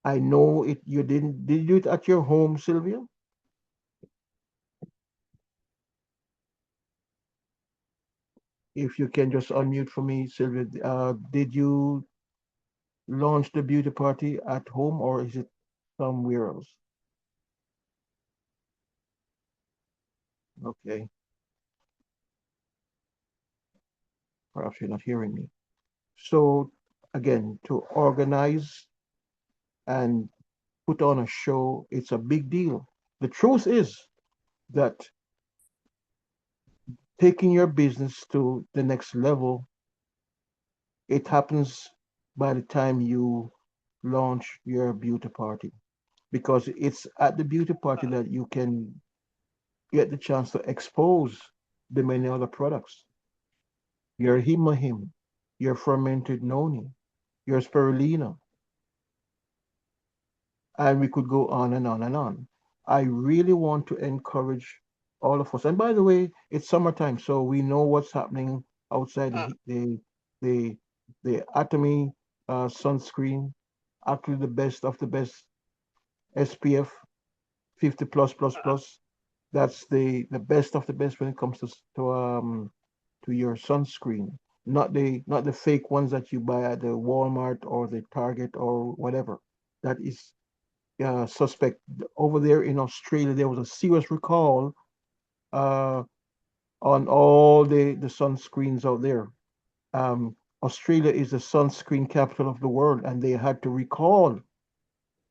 B: I know it. You didn't. Did you do it at your home, Sylvia? If you can just unmute for me, Sylvia. Did you launch the beauty party at home or is it somewhere else? Okay. Perhaps you're not hearing me. So again, to organize and put on a show, it's a big deal. The truth is that taking your business to the next level, it happens by the time you launch your beauty party, because it's at the beauty party that you can get the chance to expose the many other products. Your himahim, your fermented noni, your spirulina, and we could go on and on and on. I really want to encourage all of us. And by the way, it's summertime, so we know what's happening outside the Atomy sunscreen, actually the best of the best, SPF 50 plus plus plus. That's the best of the best when it comes to your sunscreen. Not the fake ones that you buy at the Walmart or the Target or whatever. That is suspect. Over there in Australia, there was a serious recall uh, on all the sunscreens out there. Australia is the sunscreen capital of the world, and they had to recall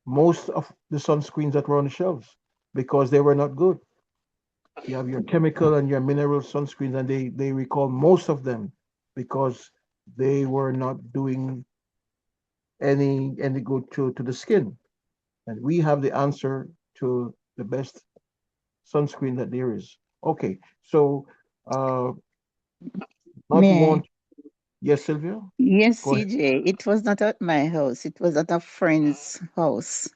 B: most of the sunscreens that were on the shelves because they were not good. You have your chemical and your mineral sunscreens, and they recall most of them because they were not doing any good to the skin. And we have the answer to the best sunscreen that there is. Okay, so not
L: May I?
B: want. Yes, Sylvia?
L: Yes,
B: Go ahead.
L: CJ. It was not at my house. It was at a friend's house.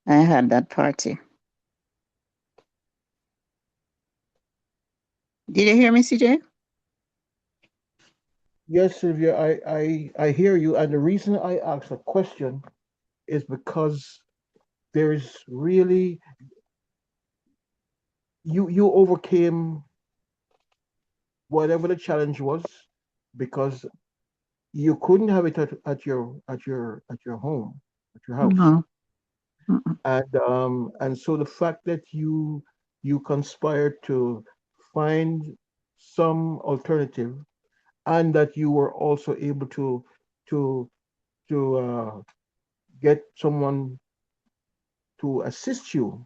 L: I had that party. Did you hear me, CJ?
B: Yes, Sylvia, I hear you. And the reason I asked a question is because there is really you overcame whatever the challenge was because you couldn't have it at your home, at your house.
L: No. Mm-mm.
B: And so the fact that you conspired to find some alternative and that you were also able to get someone to assist you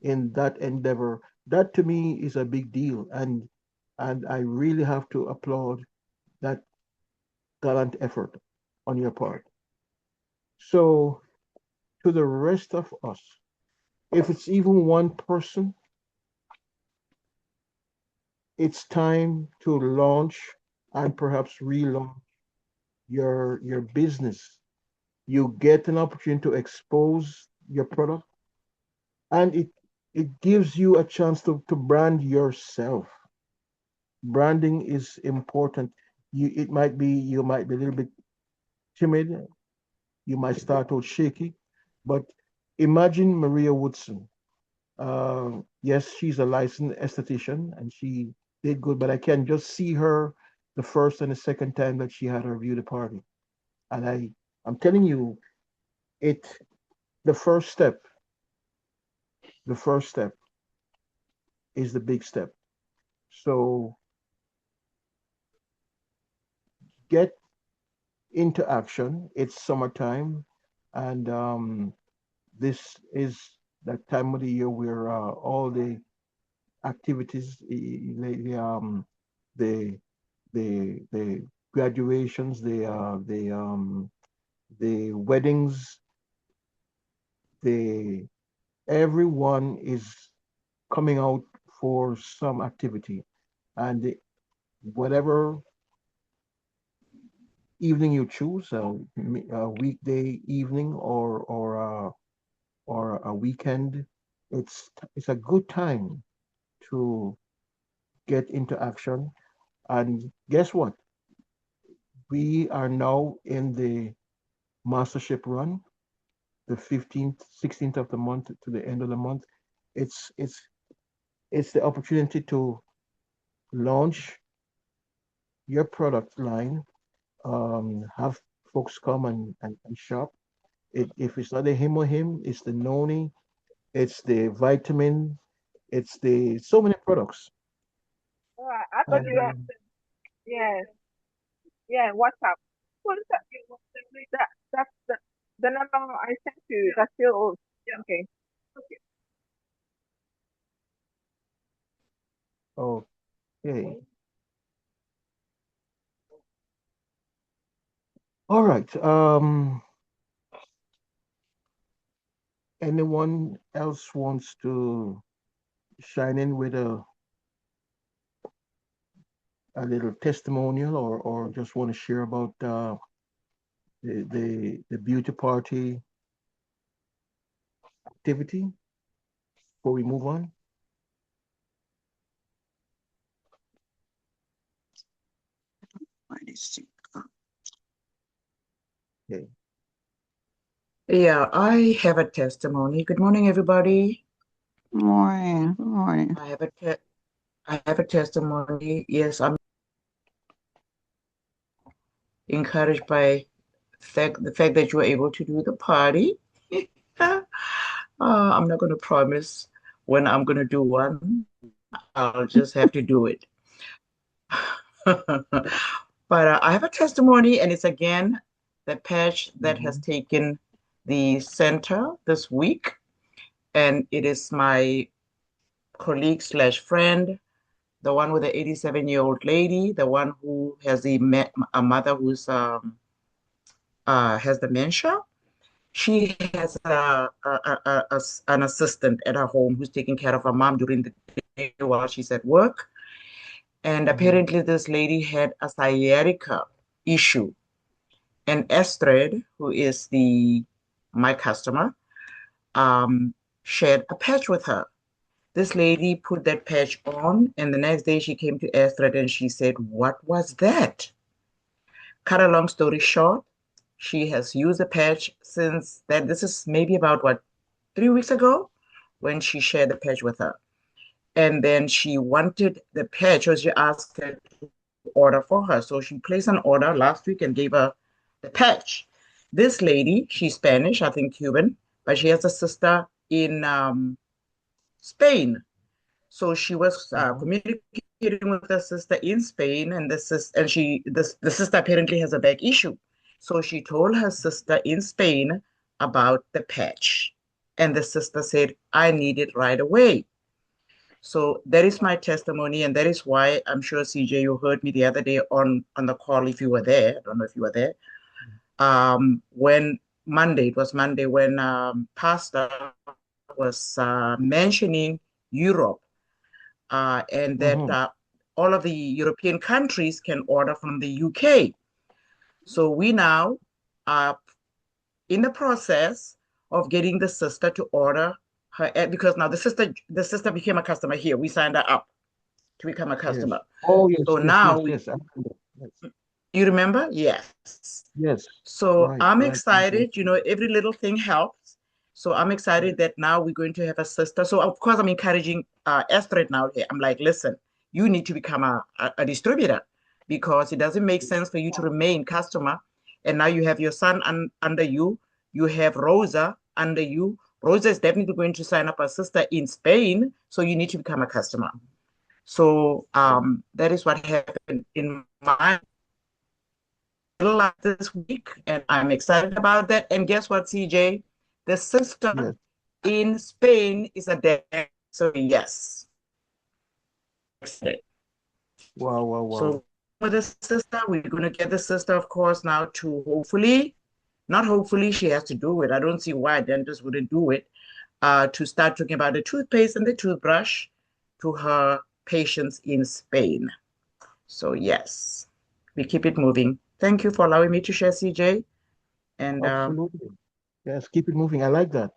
B: in that endeavor, that to me is a big deal. And I really have to applaud that gallant effort on your part. So to the rest of us, if it's even one person, it's time to launch and perhaps relaunch your business. You get an opportunity to expose your product, and it gives you a chance to brand yourself. Branding is important. You might be a little bit timid, you might start out shaky, but imagine Maria Woodson. Yes, she's a licensed esthetician and she did good, but I can just see her the first and the second time that she had her beauty party. And I'm telling you, it the first step, is the big step. So get into action. It's summertime, and this is that time of the year where all the activities, the the graduations, the weddings, the everyone is coming out for some activity, and whatever evening you choose, a weekday evening or a weekend, it's a good time to get into action. And guess what? We are now in the mastership run, the 15th, 16th of the month to the end of the month. It's it's it's the opportunity to launch your product line, have folks come and shop. If it's not a him or him, it's the noni, it's the vitamin, it's the so many products.
M: I thought you were,
B: And
M: yes, yeah, WhatsApp. What is that? That's the number I sent to you. That's still old. Okay.
B: okay. All right. Anyone else wants to shine in with a little testimonial or just want to share about the beauty party activity before we move on? Okay.
J: Yeah, I have a testimony. Good morning, everybody.
L: Morning, morning.
J: I have a testimony. Yes, I'm encouraged by the fact that you were able to do the party. I'm not going to promise when I'm going to do one. I'll just have to do it. But I have a testimony, and it's again the patch that has taken the center this week, and it is my colleague slash friend, the one with the 87-year-old lady, the one who has a mother who's has dementia. She has an assistant at her home who's taking care of her mom during the day while she's at work. And apparently this lady had a sciatica issue. And Astrid, who is my customer, shared a patch with her. This lady put that patch on, and the next day she came to Astrid and she said, "What was that?" Cut a long story short, she has used the patch since then. This is maybe about 3 weeks ago when she shared the patch with her. And then she wanted the patch, or she asked her to order for her. So she placed an order last week and gave her the patch. This lady, she's Spanish, I think Cuban, but she has a sister in Spain. So she was communicating with her sister in Spain, and the sister apparently has a back issue. So she told her sister in Spain about the patch. And the sister said, "I need it right away." So that is my testimony, and that is why I'm sure, CJ, you heard me the other day on the call if you were there. I don't know if you were there. It was Monday when Pastor was mentioning Europe and that all of the European countries can order from the UK. So we now are in the process of getting the sister to order her, because now the sister became a customer here. We signed her up to become a customer.
B: Yes. Oh, yes.
J: So
B: yes,
J: now
B: yes, yes.
J: you remember? Yes.
B: Yes.
J: So
B: Right,
J: I'm
B: right,
J: excited. Every little thing helps. So I'm excited that now we're going to have a sister. So of course I'm encouraging Astrid now. I'm like, listen, you need to become a distributor, because it doesn't make sense for you to remain customer. And now you have your son under you. You have Rosa under you, Rosa is definitely going to sign up a sister in Spain, so you need to become a customer. So that is what happened in my life this week, and I'm excited about that. And guess what, CJ? The sister in Spain is a dancer. So yes.
B: Wow, wow, wow.
J: So with the sister, we're going to get the sister, of course, now to hopefully, not hopefully, she has to do it. I don't see why a dentist wouldn't do it, to start talking about the toothpaste and the toothbrush to her patients in Spain. So yes, we keep it moving. Thank you for allowing me to share, CJ. And
B: absolutely. Yes, keep it moving. I like that.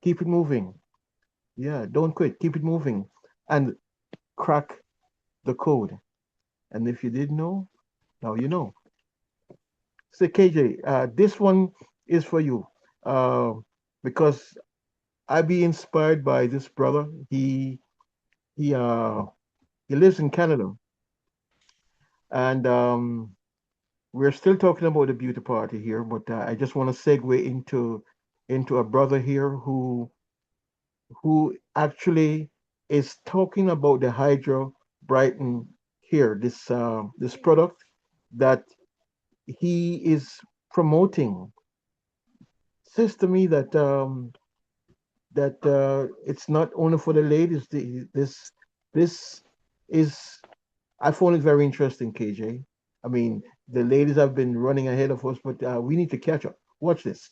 B: Keep it moving. Yeah, don't quit. Keep it moving. And crack the code. And if you didn't know, now you know. So KJ, this one is for you. Because I be inspired by this brother. He lives in Canada. And we're still talking about the beauty party here, but I just want to segue into a brother here who actually is talking about the Hydra Brighten here, this product that he is promoting. Says to me that it's not only for the ladies. This is, I found it very interesting, KJ. I mean, the ladies have been running ahead of us, but we need to catch up. Watch this.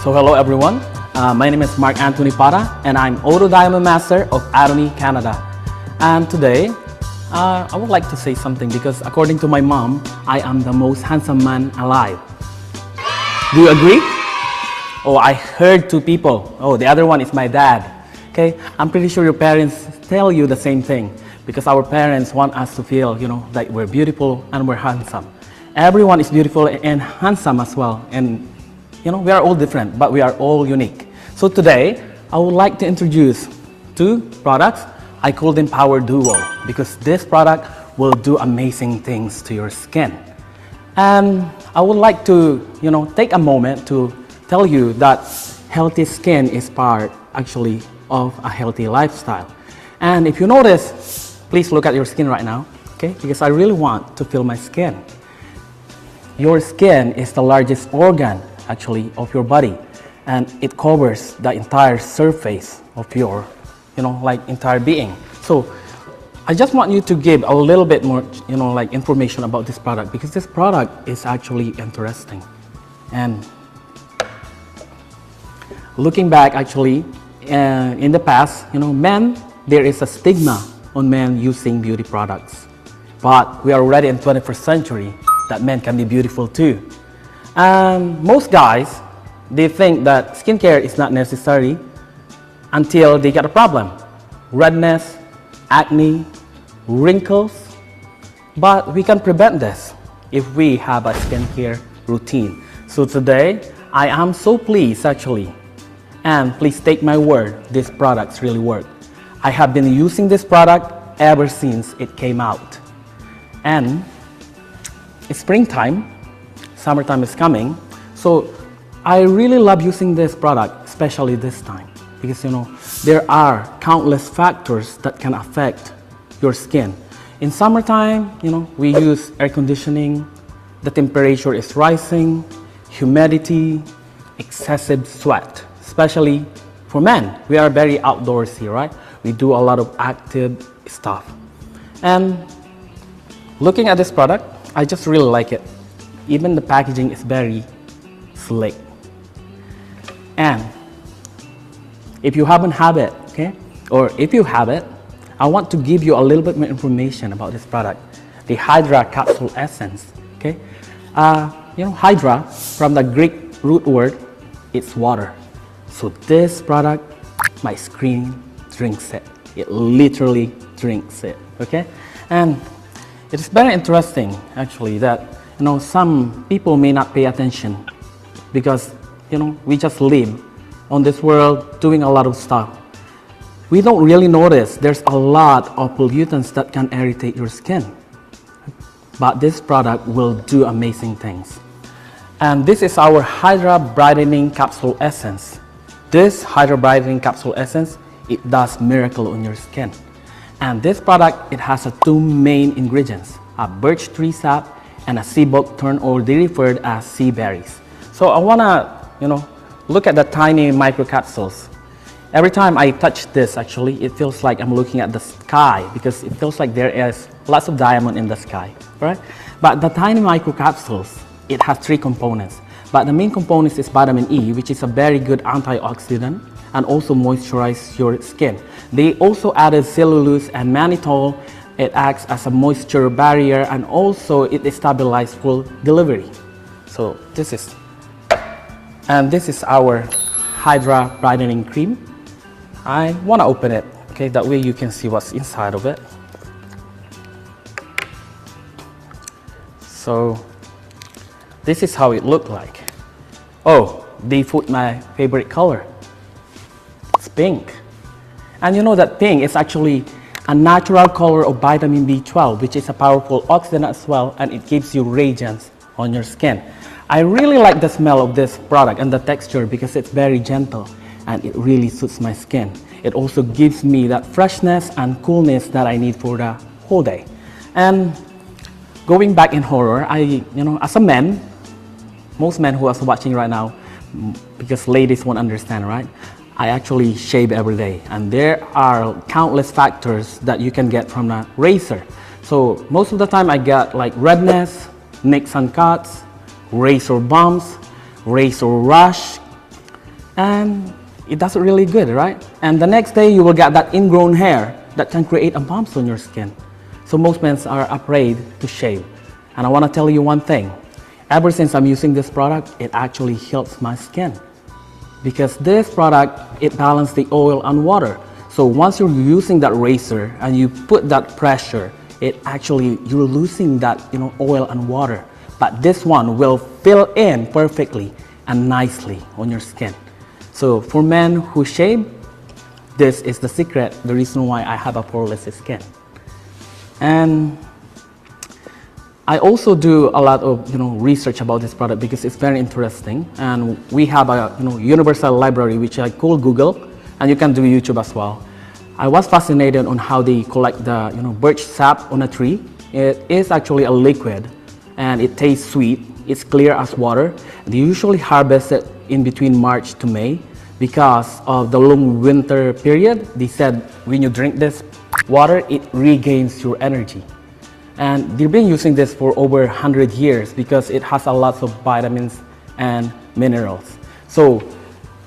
N: So hello everyone, my name is Mark Anthony Para and I'm Auto Diamond Master of Adoni, Canada. And today, I would like to say something because according to my mom, I am the most handsome man alive. Do you agree? Oh, I heard two people. Oh, the other one is my dad. Okay, I'm pretty sure your parents tell you the same thing because our parents want us to feel, that we're beautiful and we're handsome. Everyone is beautiful and handsome as well. And we are all different, but we are all unique. So today, I would like to introduce two products. I call them Power Duo because this product will do amazing things to your skin. And I would like to, take a moment to tell you that healthy skin is part, actually, of a healthy lifestyle. And if you notice, please look at your skin right now, okay? Because I really want to feel my skin. Your skin is the largest organ actually of your body, and it covers the entire surface of your entire being. So I just want you to give a little bit more information about this product because this product is actually interesting. And looking back actually in the past, men, there is a stigma on men using beauty products, but we are already in 21st century that men can be beautiful too. Most guys, they think that skincare is not necessary until they get a problem. Redness, acne, wrinkles. But we can prevent this if we have a skincare routine. So today, I am so pleased actually. And please take my word, these products really work. I have been using this product ever since it came out. And it's springtime. Summertime is coming, so I really love using this product, especially this time, because there are countless factors that can affect your skin. In summertime, we use air conditioning, the temperature is rising, humidity, excessive sweat, especially for men. We are very outdoorsy, right? We do a lot of active stuff. And looking at this product, I just really like it. Even the packaging is very slick. And if you haven't had it, okay, or if you have it, I want to give you a little bit more information about this product, the Hydra Capsule Essence. Okay, Hydra from the Greek root word, it's water. So this product, my screen drinks it. It literally drinks it. Okay, and it is very interesting actually that some people may not pay attention because we just live on this world doing a lot of stuff. We don't really notice there's a lot of pollutants that can irritate your skin. But this product will do amazing things. And this is our Hydra Brightening Capsule Essence. This Hydra Brightening Capsule Essence, it does miracle on your skin. And this product, it has two main ingredients, a birch tree sap and a sea buckthorn, or they referred as sea berries. So I wanna, look at the tiny microcapsules. Every time I touch this, actually, it feels like I'm looking at the sky because it feels like there is lots of diamond in the sky, right? But the tiny microcapsules, it has three components. But the main components is vitamin E, which is a very good antioxidant and also moisturize your skin. They also added cellulose and mannitol. It acts as a moisture barrier and also it stabilizes full delivery. So this is our Hydra Brightening Cream. I want to open it, okay, that way you can see what's inside of it. So this is how it looked like. Oh, they put my favorite color. It's pink. And you know that pink is actually a natural color of vitamin B12, which is a powerful oxidant as well, and it gives you radiance on your skin. I really like the smell of this product and the texture because it's very gentle and it really suits my skin. It also gives me that freshness and coolness that I need for the whole day. And going back in horror, as a man, most men who are watching right now, because ladies won't understand, right? I actually shave every day, and there are countless factors that you can get from a razor. So most of the time I get like redness, nicks and cuts, razor bumps, razor rash, and it does it really good, right? And the next day you will get that ingrown hair that can create a bumps on your skin. So most men are afraid to shave. And I want to tell you one thing. Ever since I'm using this product, it actually helps my skin. Because this product, it balances the oil and water. So once you're using that razor and you put that pressure, you're losing that oil and water. But this one will fill in perfectly and nicely on your skin. So for men who shave, this is the secret, the reason why I have a poreless skin. And I also do a lot of research about this product because it's very interesting. And we have a universal library which I call Google, and you can do YouTube as well. I was fascinated on how they collect the birch sap on a tree. It is actually a liquid, and it tastes sweet. It's clear as water. They usually harvest it in between March to May because of the long winter period. They said when you drink this water, it regains your energy. And they've been using this for over 100 years because it has a lot of vitamins and minerals. So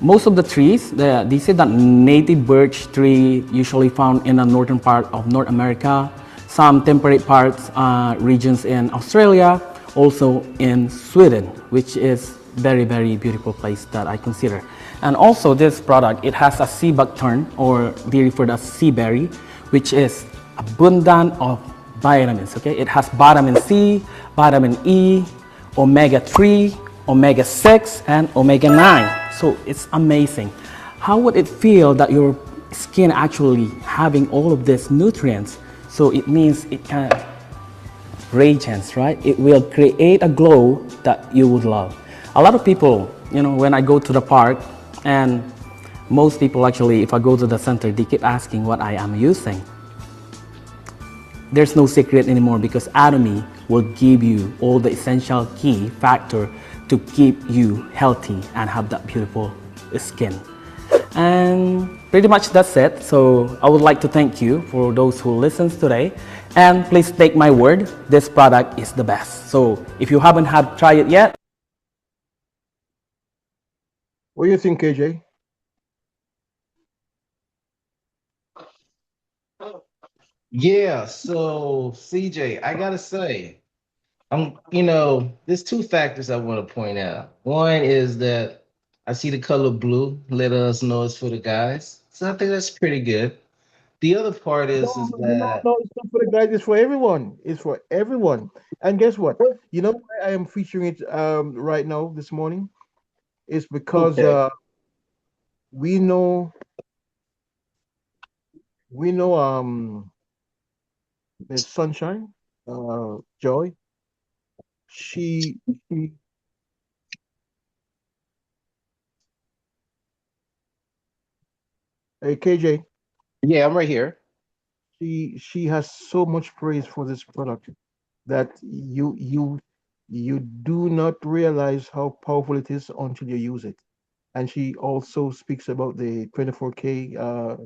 N: most of the trees, they say that native birch tree usually found in the northern part of North America, some temperate regions in Australia, also in Sweden, which is very, very beautiful place that I consider. And also this product, it has a sea buckthorn, or they refer to as sea berry, which is abundant of vitamins, okay? It has vitamin C, vitamin E, omega-3, omega-6, and omega-9. So it's amazing. How would it feel that your skin actually having all of these nutrients? So it means it can radiance, right? It will create a glow that you would love. A lot of people, when I go to the park, and most people actually, if I go to the center, they keep asking what I am using. There's no secret anymore because Atomy will give you all the essential key factor to keep you healthy and have that beautiful skin. And pretty much that's it. So I would like to thank you for those who listens today. And please take my word, this product is the best. So if you haven't tried it yet.
B: What do you think, KJ?
G: Yeah, so CJ, I gotta say, there's two factors I want to point out. One is that I see the color blue, let us know it's for the guys. So I think that's pretty good. The other part is that
B: No, it's not for the guys, it's for everyone. It's for everyone. And guess what? You know why I am featuring it right now this morning? is because
J: Okay.
B: we know Miss Sunshine, Joy. She hey KJ,
G: Yeah, I'm right here.
B: she has so much praise for this product that you do not realize how powerful it is until you use it. And she also speaks about the 24K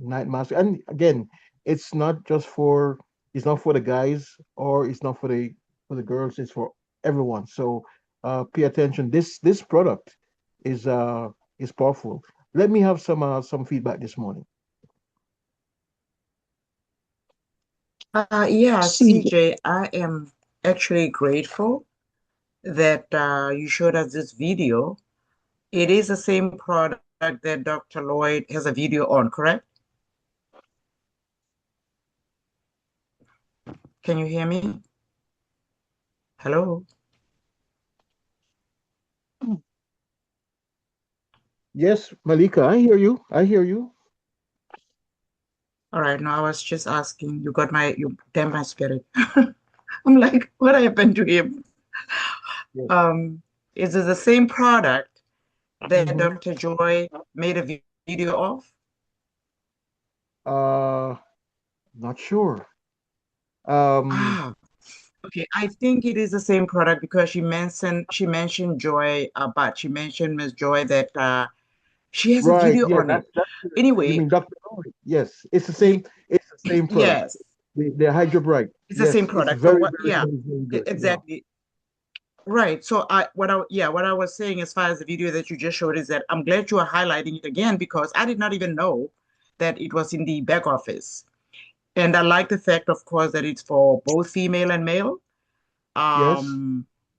B: night mask. And again, it's not for the guys or it's not for the girls. It's for everyone. So pay attention. This product is powerful. Let me have some feedback this morning.
J: Yeah, CJ, I am actually grateful that you showed us this video. It is the same product that Dr. Lloyd has a video on, correct? Can you hear me? Hello?
B: Yes, Malika, I hear you. I hear you.
J: All right, no, I was just asking. You damn my spirit. I'm like, what happened to him? Is it the same product that Dr. Joy made a video of?
B: Not sure.
J: Okay, I think it is the same product because she mentioned Joy, but she mentioned Miss Joy that she has a
B: Right,
J: video
B: yeah,
J: on it.
B: you
J: Anyway,
B: mean Dr. Lloyd? Yes, it's the same product.
J: yes,
B: The Hydrobrite.
J: it's the
B: Yes,
J: same
B: it's
J: product. So
B: very,
J: what?
B: very,
J: Yeah,
B: very, very good. Yeah.
J: exactly. Right. So what I was saying as far as the video that you just showed is that I'm glad you are highlighting it again because I did not even know that it was in the back office. And I like the fact, of course, that it's for both female and male.
B: Yes.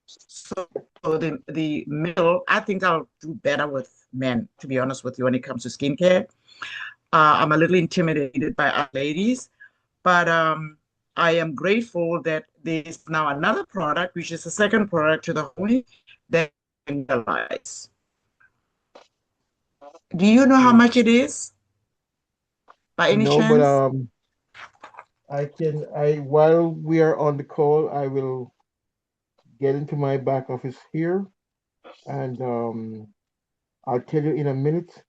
J: So the male, I think I'll do better with men, to be honest with you, when it comes to skincare. I'm a little intimidated by our ladies, but I am grateful that there's now another product, which is the second product to the homie that I realize. Do you know how much it is? By any
B: No, but
J: chance?
B: while we are on the call, I will get into my back office here and I'll tell you in a minute.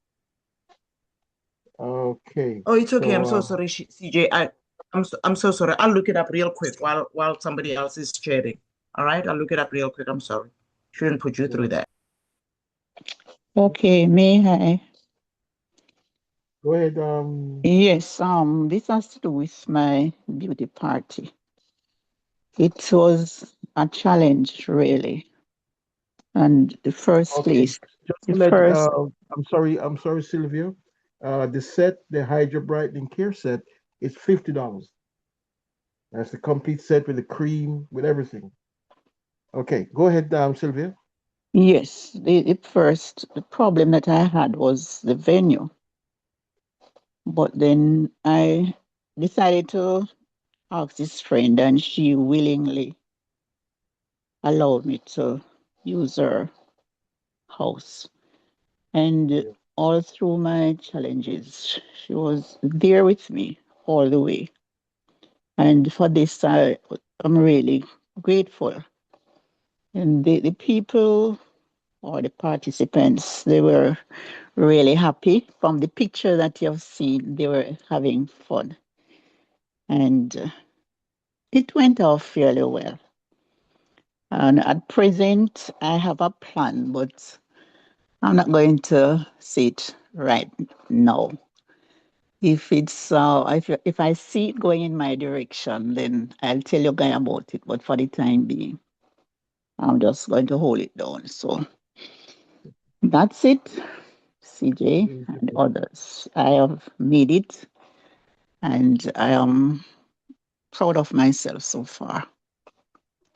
B: Okay.
J: Oh, it's okay. I'm so
B: So
J: sorry, CJ. I'm so sorry. I'll look it up real quick while somebody else is chatting. All right, I'll look it up real quick. I'm sorry. Shouldn't put you through that.
L: Okay, may I?
B: Go ahead.
L: Yes, this has to do with my beauty party. It was a challenge, really. And the first place,
B: Just
L: the
B: to let
L: first,
B: I'm sorry, Sylvia. The Hydra Brightening Care set is $50. That's the complete set with the cream, with everything. Okay, go ahead, Sylvia.
L: yes, the problem that I had was the venue. But then I decided to ask this friend, and she willingly allowed me to use her house. And all through my challenges, she was there with me all the way. And for this, I'm really grateful. And the people or the participants, they were really happy. From the picture that you've seen, they were having fun. And it went off fairly well. And at present, I have a plan, but I'm not going to say it right now. If if I see it going in my direction, then I'll tell you guys about it. But for the time being, I'm just going to hold it down. So that's it, CJ and others. I have made it, and I am proud of myself so far.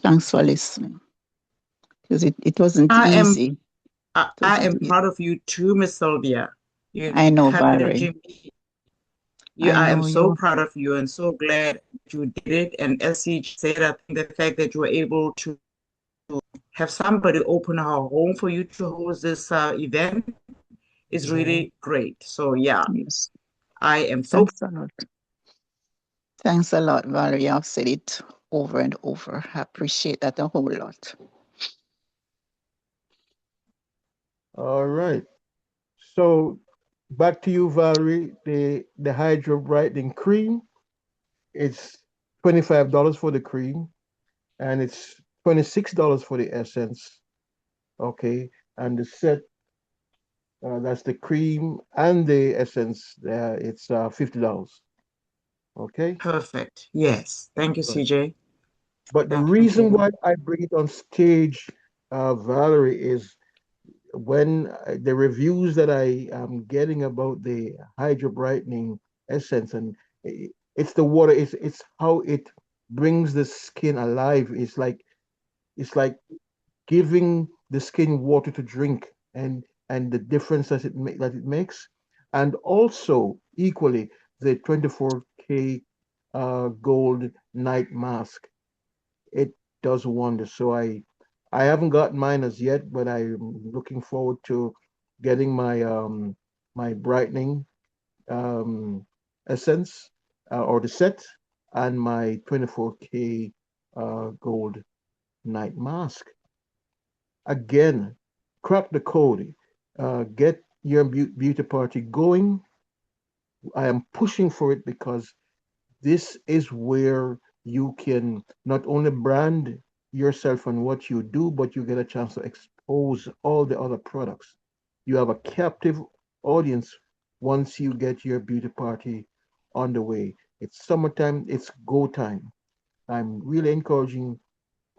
L: Thanks for listening, because it wasn't easy.
J: I am proud of you too, Miss Sylvia. You're
L: I know,
J: encouraging
L: Valerie.
J: me.
L: I
J: I am
L: know
J: so
L: you.
J: proud of you and so glad you did it. And as CJ said, I think the fact that you were able to have somebody open our home for you to host this event is really great. So yeah,
L: Yes.
J: I am so
L: Thanks a lot. Thanks a lot, Valerie. I've said it over and over. I appreciate that a whole lot.
B: All right. So back to you, Valerie. The Hydro Brightening Cream. It's $25 for the cream, and it's $26 for the essence. Okay, and the set, that's the cream and the essence. It's $50. Okay.
J: perfect. Yes. Thank you,
B: Right.
J: CJ.
B: But the
J: Thank you.
B: reason why I bring it on stage, Valerie, is when the reviews that I am getting about the Hydro Brightening Essence, and it's the water, it's how it brings the skin alive. It's like giving the skin water to drink, and the difference that that it makes, and also equally the 24K gold night mask. It does wonders. So I haven't got mine as yet, but I'm looking forward to getting my brightening essence, or the set, and my 24K gold night mask. Again, crack the code. Get your beauty party going. I am pushing for it because this is where you can not only brand yourself and what you do, but you get a chance to expose all the other products. You have a captive audience once you get your beauty party on the way. It's summertime, it's go time. I'm really encouraging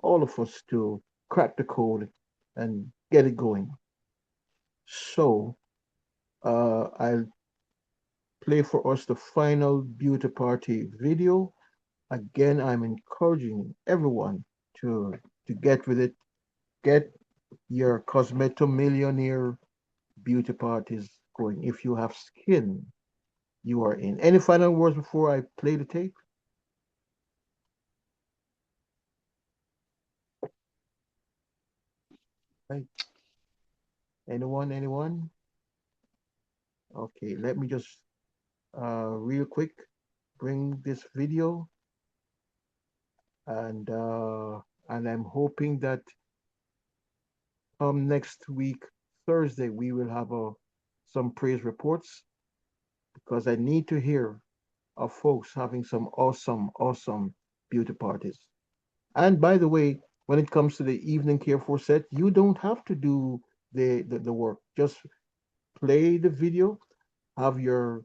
B: all of us to crack the code and get it going. So I'll play for us the final beauty party video. Again, I'm encouraging everyone to get with it. Get your Cosmeto Millionaire beauty parties going. If you have skin, you are in. Any final words before I play the tape? Right. Anyone? Okay, let me just real quick bring this video, and I'm hoping that next week Thursday we will have some praise reports, because I need to hear of folks having some awesome beauty parties. And by the way, when it comes to the evening care for set, you don't have to do the work. Just play the video, have your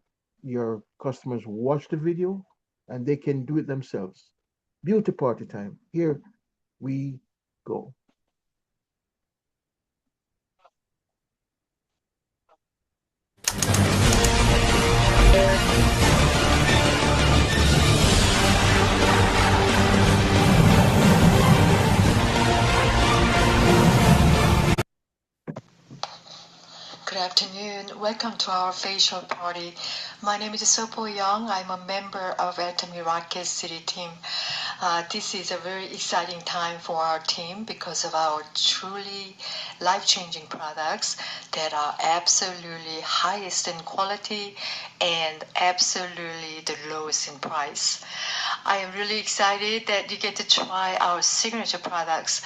B: customers watch the video, and they can do it themselves. Beauty party time. Here we go.
O: Good afternoon. Welcome to our facial party. My name is Sopo Young. I'm a member of Atomy Rocket City team. This is a very exciting time for our team because of our truly life-changing products that are absolutely highest in quality and absolutely the lowest in price. I am really excited that you get to try our signature products.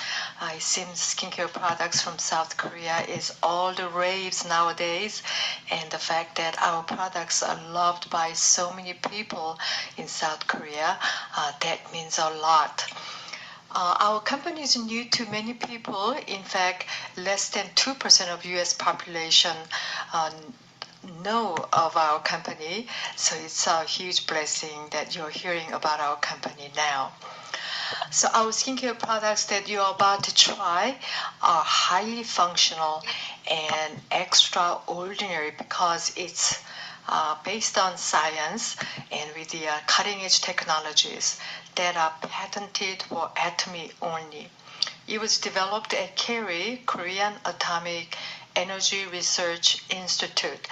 O: Sims skincare products from South Korea is all the raves nowadays, and the fact that our products are loved by so many people in South Korea, that means a lot. Our company is new to many people. In fact, less than 2% of U.S. population know of our company, so it's a huge blessing that you're hearing about our company now. So our skincare products that you're about to try are highly functional and extraordinary because it's based on science and with the cutting-edge technologies that are patented for Atomy only. It was developed at KERI, Korean Atomic Energy Research Institute.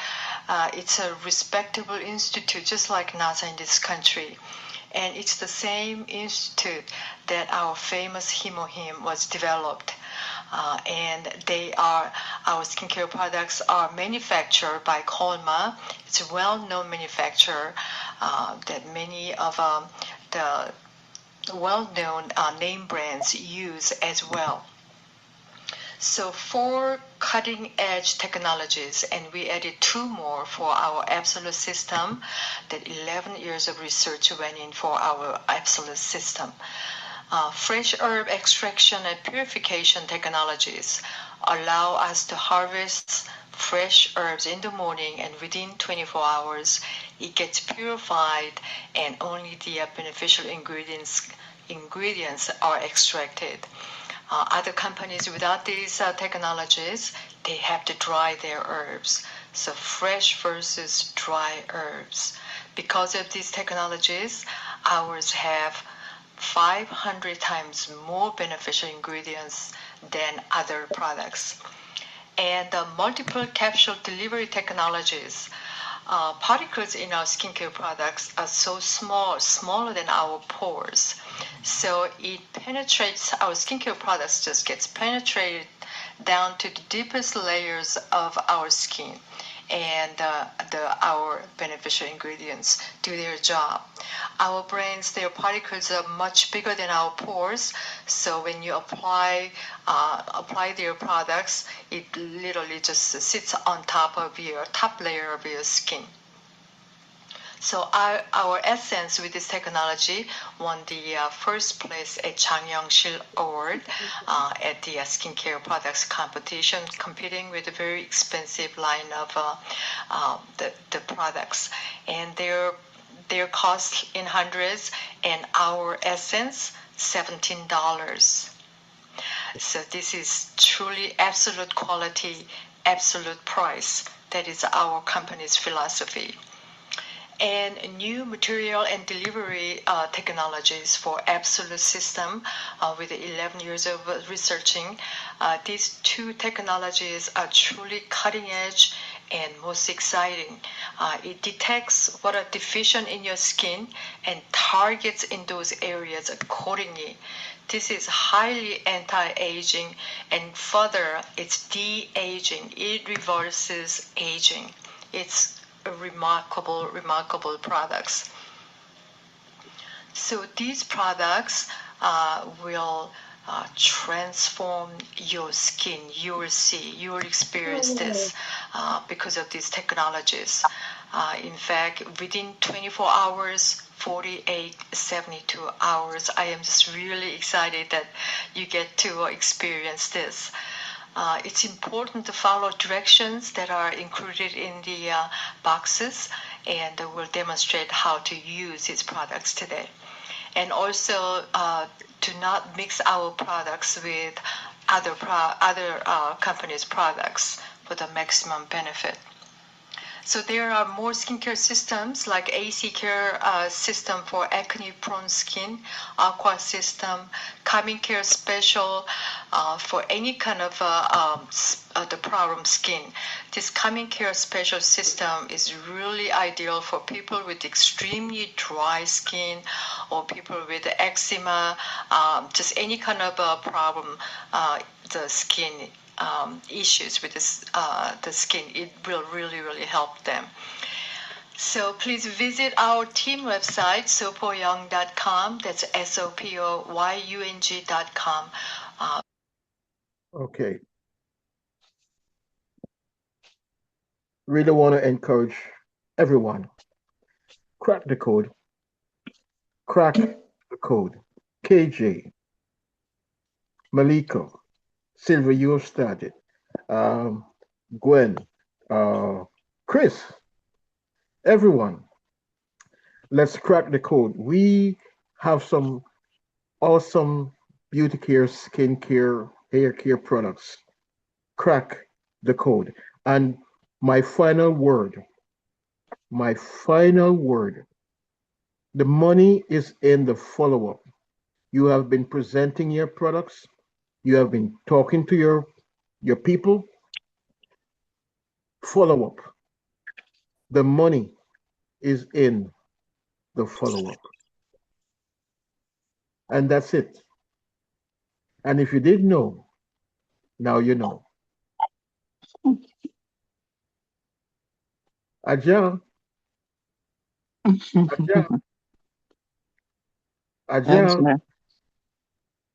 O: It's a respectable institute, just like NASA in this country. And it's the same institute that our famous HemoHim was developed. And our skincare products are manufactured by Colma. It's a well-known manufacturer that many of the well-known name brands use as well. So 4 cutting-edge technologies, and we added 2 more for our Absolute system. That 11 years of research went in for our Absolute system. Fresh herb extraction and purification technologies allow us to harvest fresh herbs in the morning, and within 24 hours it gets purified and only the beneficial ingredients are extracted. Other companies without these technologies, they have to dry their herbs. So fresh versus dry herbs. Because of these technologies, ours have 500 times more beneficial ingredients than other products. And multiple capsule delivery technologies. Particles in our skincare products are so small, smaller than our pores. So it penetrates, our skincare products just gets penetrated down to the deepest layers of our skin, and our beneficial ingredients do their job. Our brains, their particles are much bigger than our pores, so when you apply their products, it literally just sits on top of your top layer of your skin. So our Essence with this technology won the first place at Changyangsil Award at the skincare products competition, competing with a very expensive line of the products. And their cost in hundreds, and our Essence, $17. So this is truly absolute quality, absolute price. That is our company's philosophy. And new material and delivery technologies for Absolute system with 11 years of researching. These 2 technologies are truly cutting edge and most exciting. It detects what are deficient in your skin and targets in those areas accordingly. This is highly anti-aging, and further, it's de-aging. It reverses aging. It's remarkable products. So these products will transform your skin. You will see, you will experience this because of these technologies. In fact, within 24 hours, 48, 72 hours, I am just really excited that you get to experience this. It's important to follow directions that are included in the boxes, and we'll demonstrate how to use these products today. And also, do not mix our products with other companies' products for the maximum benefit. So there are more skincare systems like AC Care system for acne-prone skin, Aqua system, Calming Care Special for any kind of the problem skin. This Calming Care Special system is really ideal for people with extremely dry skin or people with eczema, just any kind of problem, the skin issues with the skin. It will really help them. So please visit our team website, sopoyoung.com. That's SOPOYUNG.com.
B: Okay. Really want to encourage everyone. Crack the code. Crack the code. KJ, Malika, Silver, you have started. Gwen, Chris, everyone, let's crack the code. We have some awesome beauty care, skin care, hair care products. Crack the code. And my final word, the money is in the follow-up. You have been presenting your products. You have been talking to your people. Follow-up. The money is in the follow-up. And that's it. And if you didn't know, Now you know. Aja. Aja. Aja.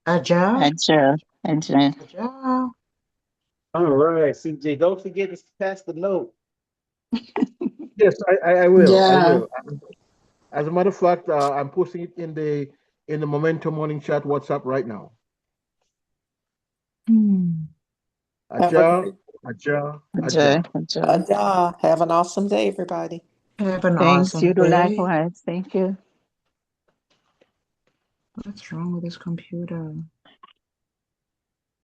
J: Aja.
L: Aja.
G: All right, CJ, don't forget to pass the note.
B: Yes, I will. I
L: Yeah.
B: will. As a matter of fact, I'm posting it in the Momentum Morning Chat WhatsApp right now.
K: Have a
B: Aja,
K: great
B: Aja,
L: Aja.
B: Aja.
K: Aja. Have an awesome day, everybody.
J: Have an
L: Thanks.
J: awesome
L: You do
J: day.
L: likewise. Thank you.
J: What's wrong with this computer?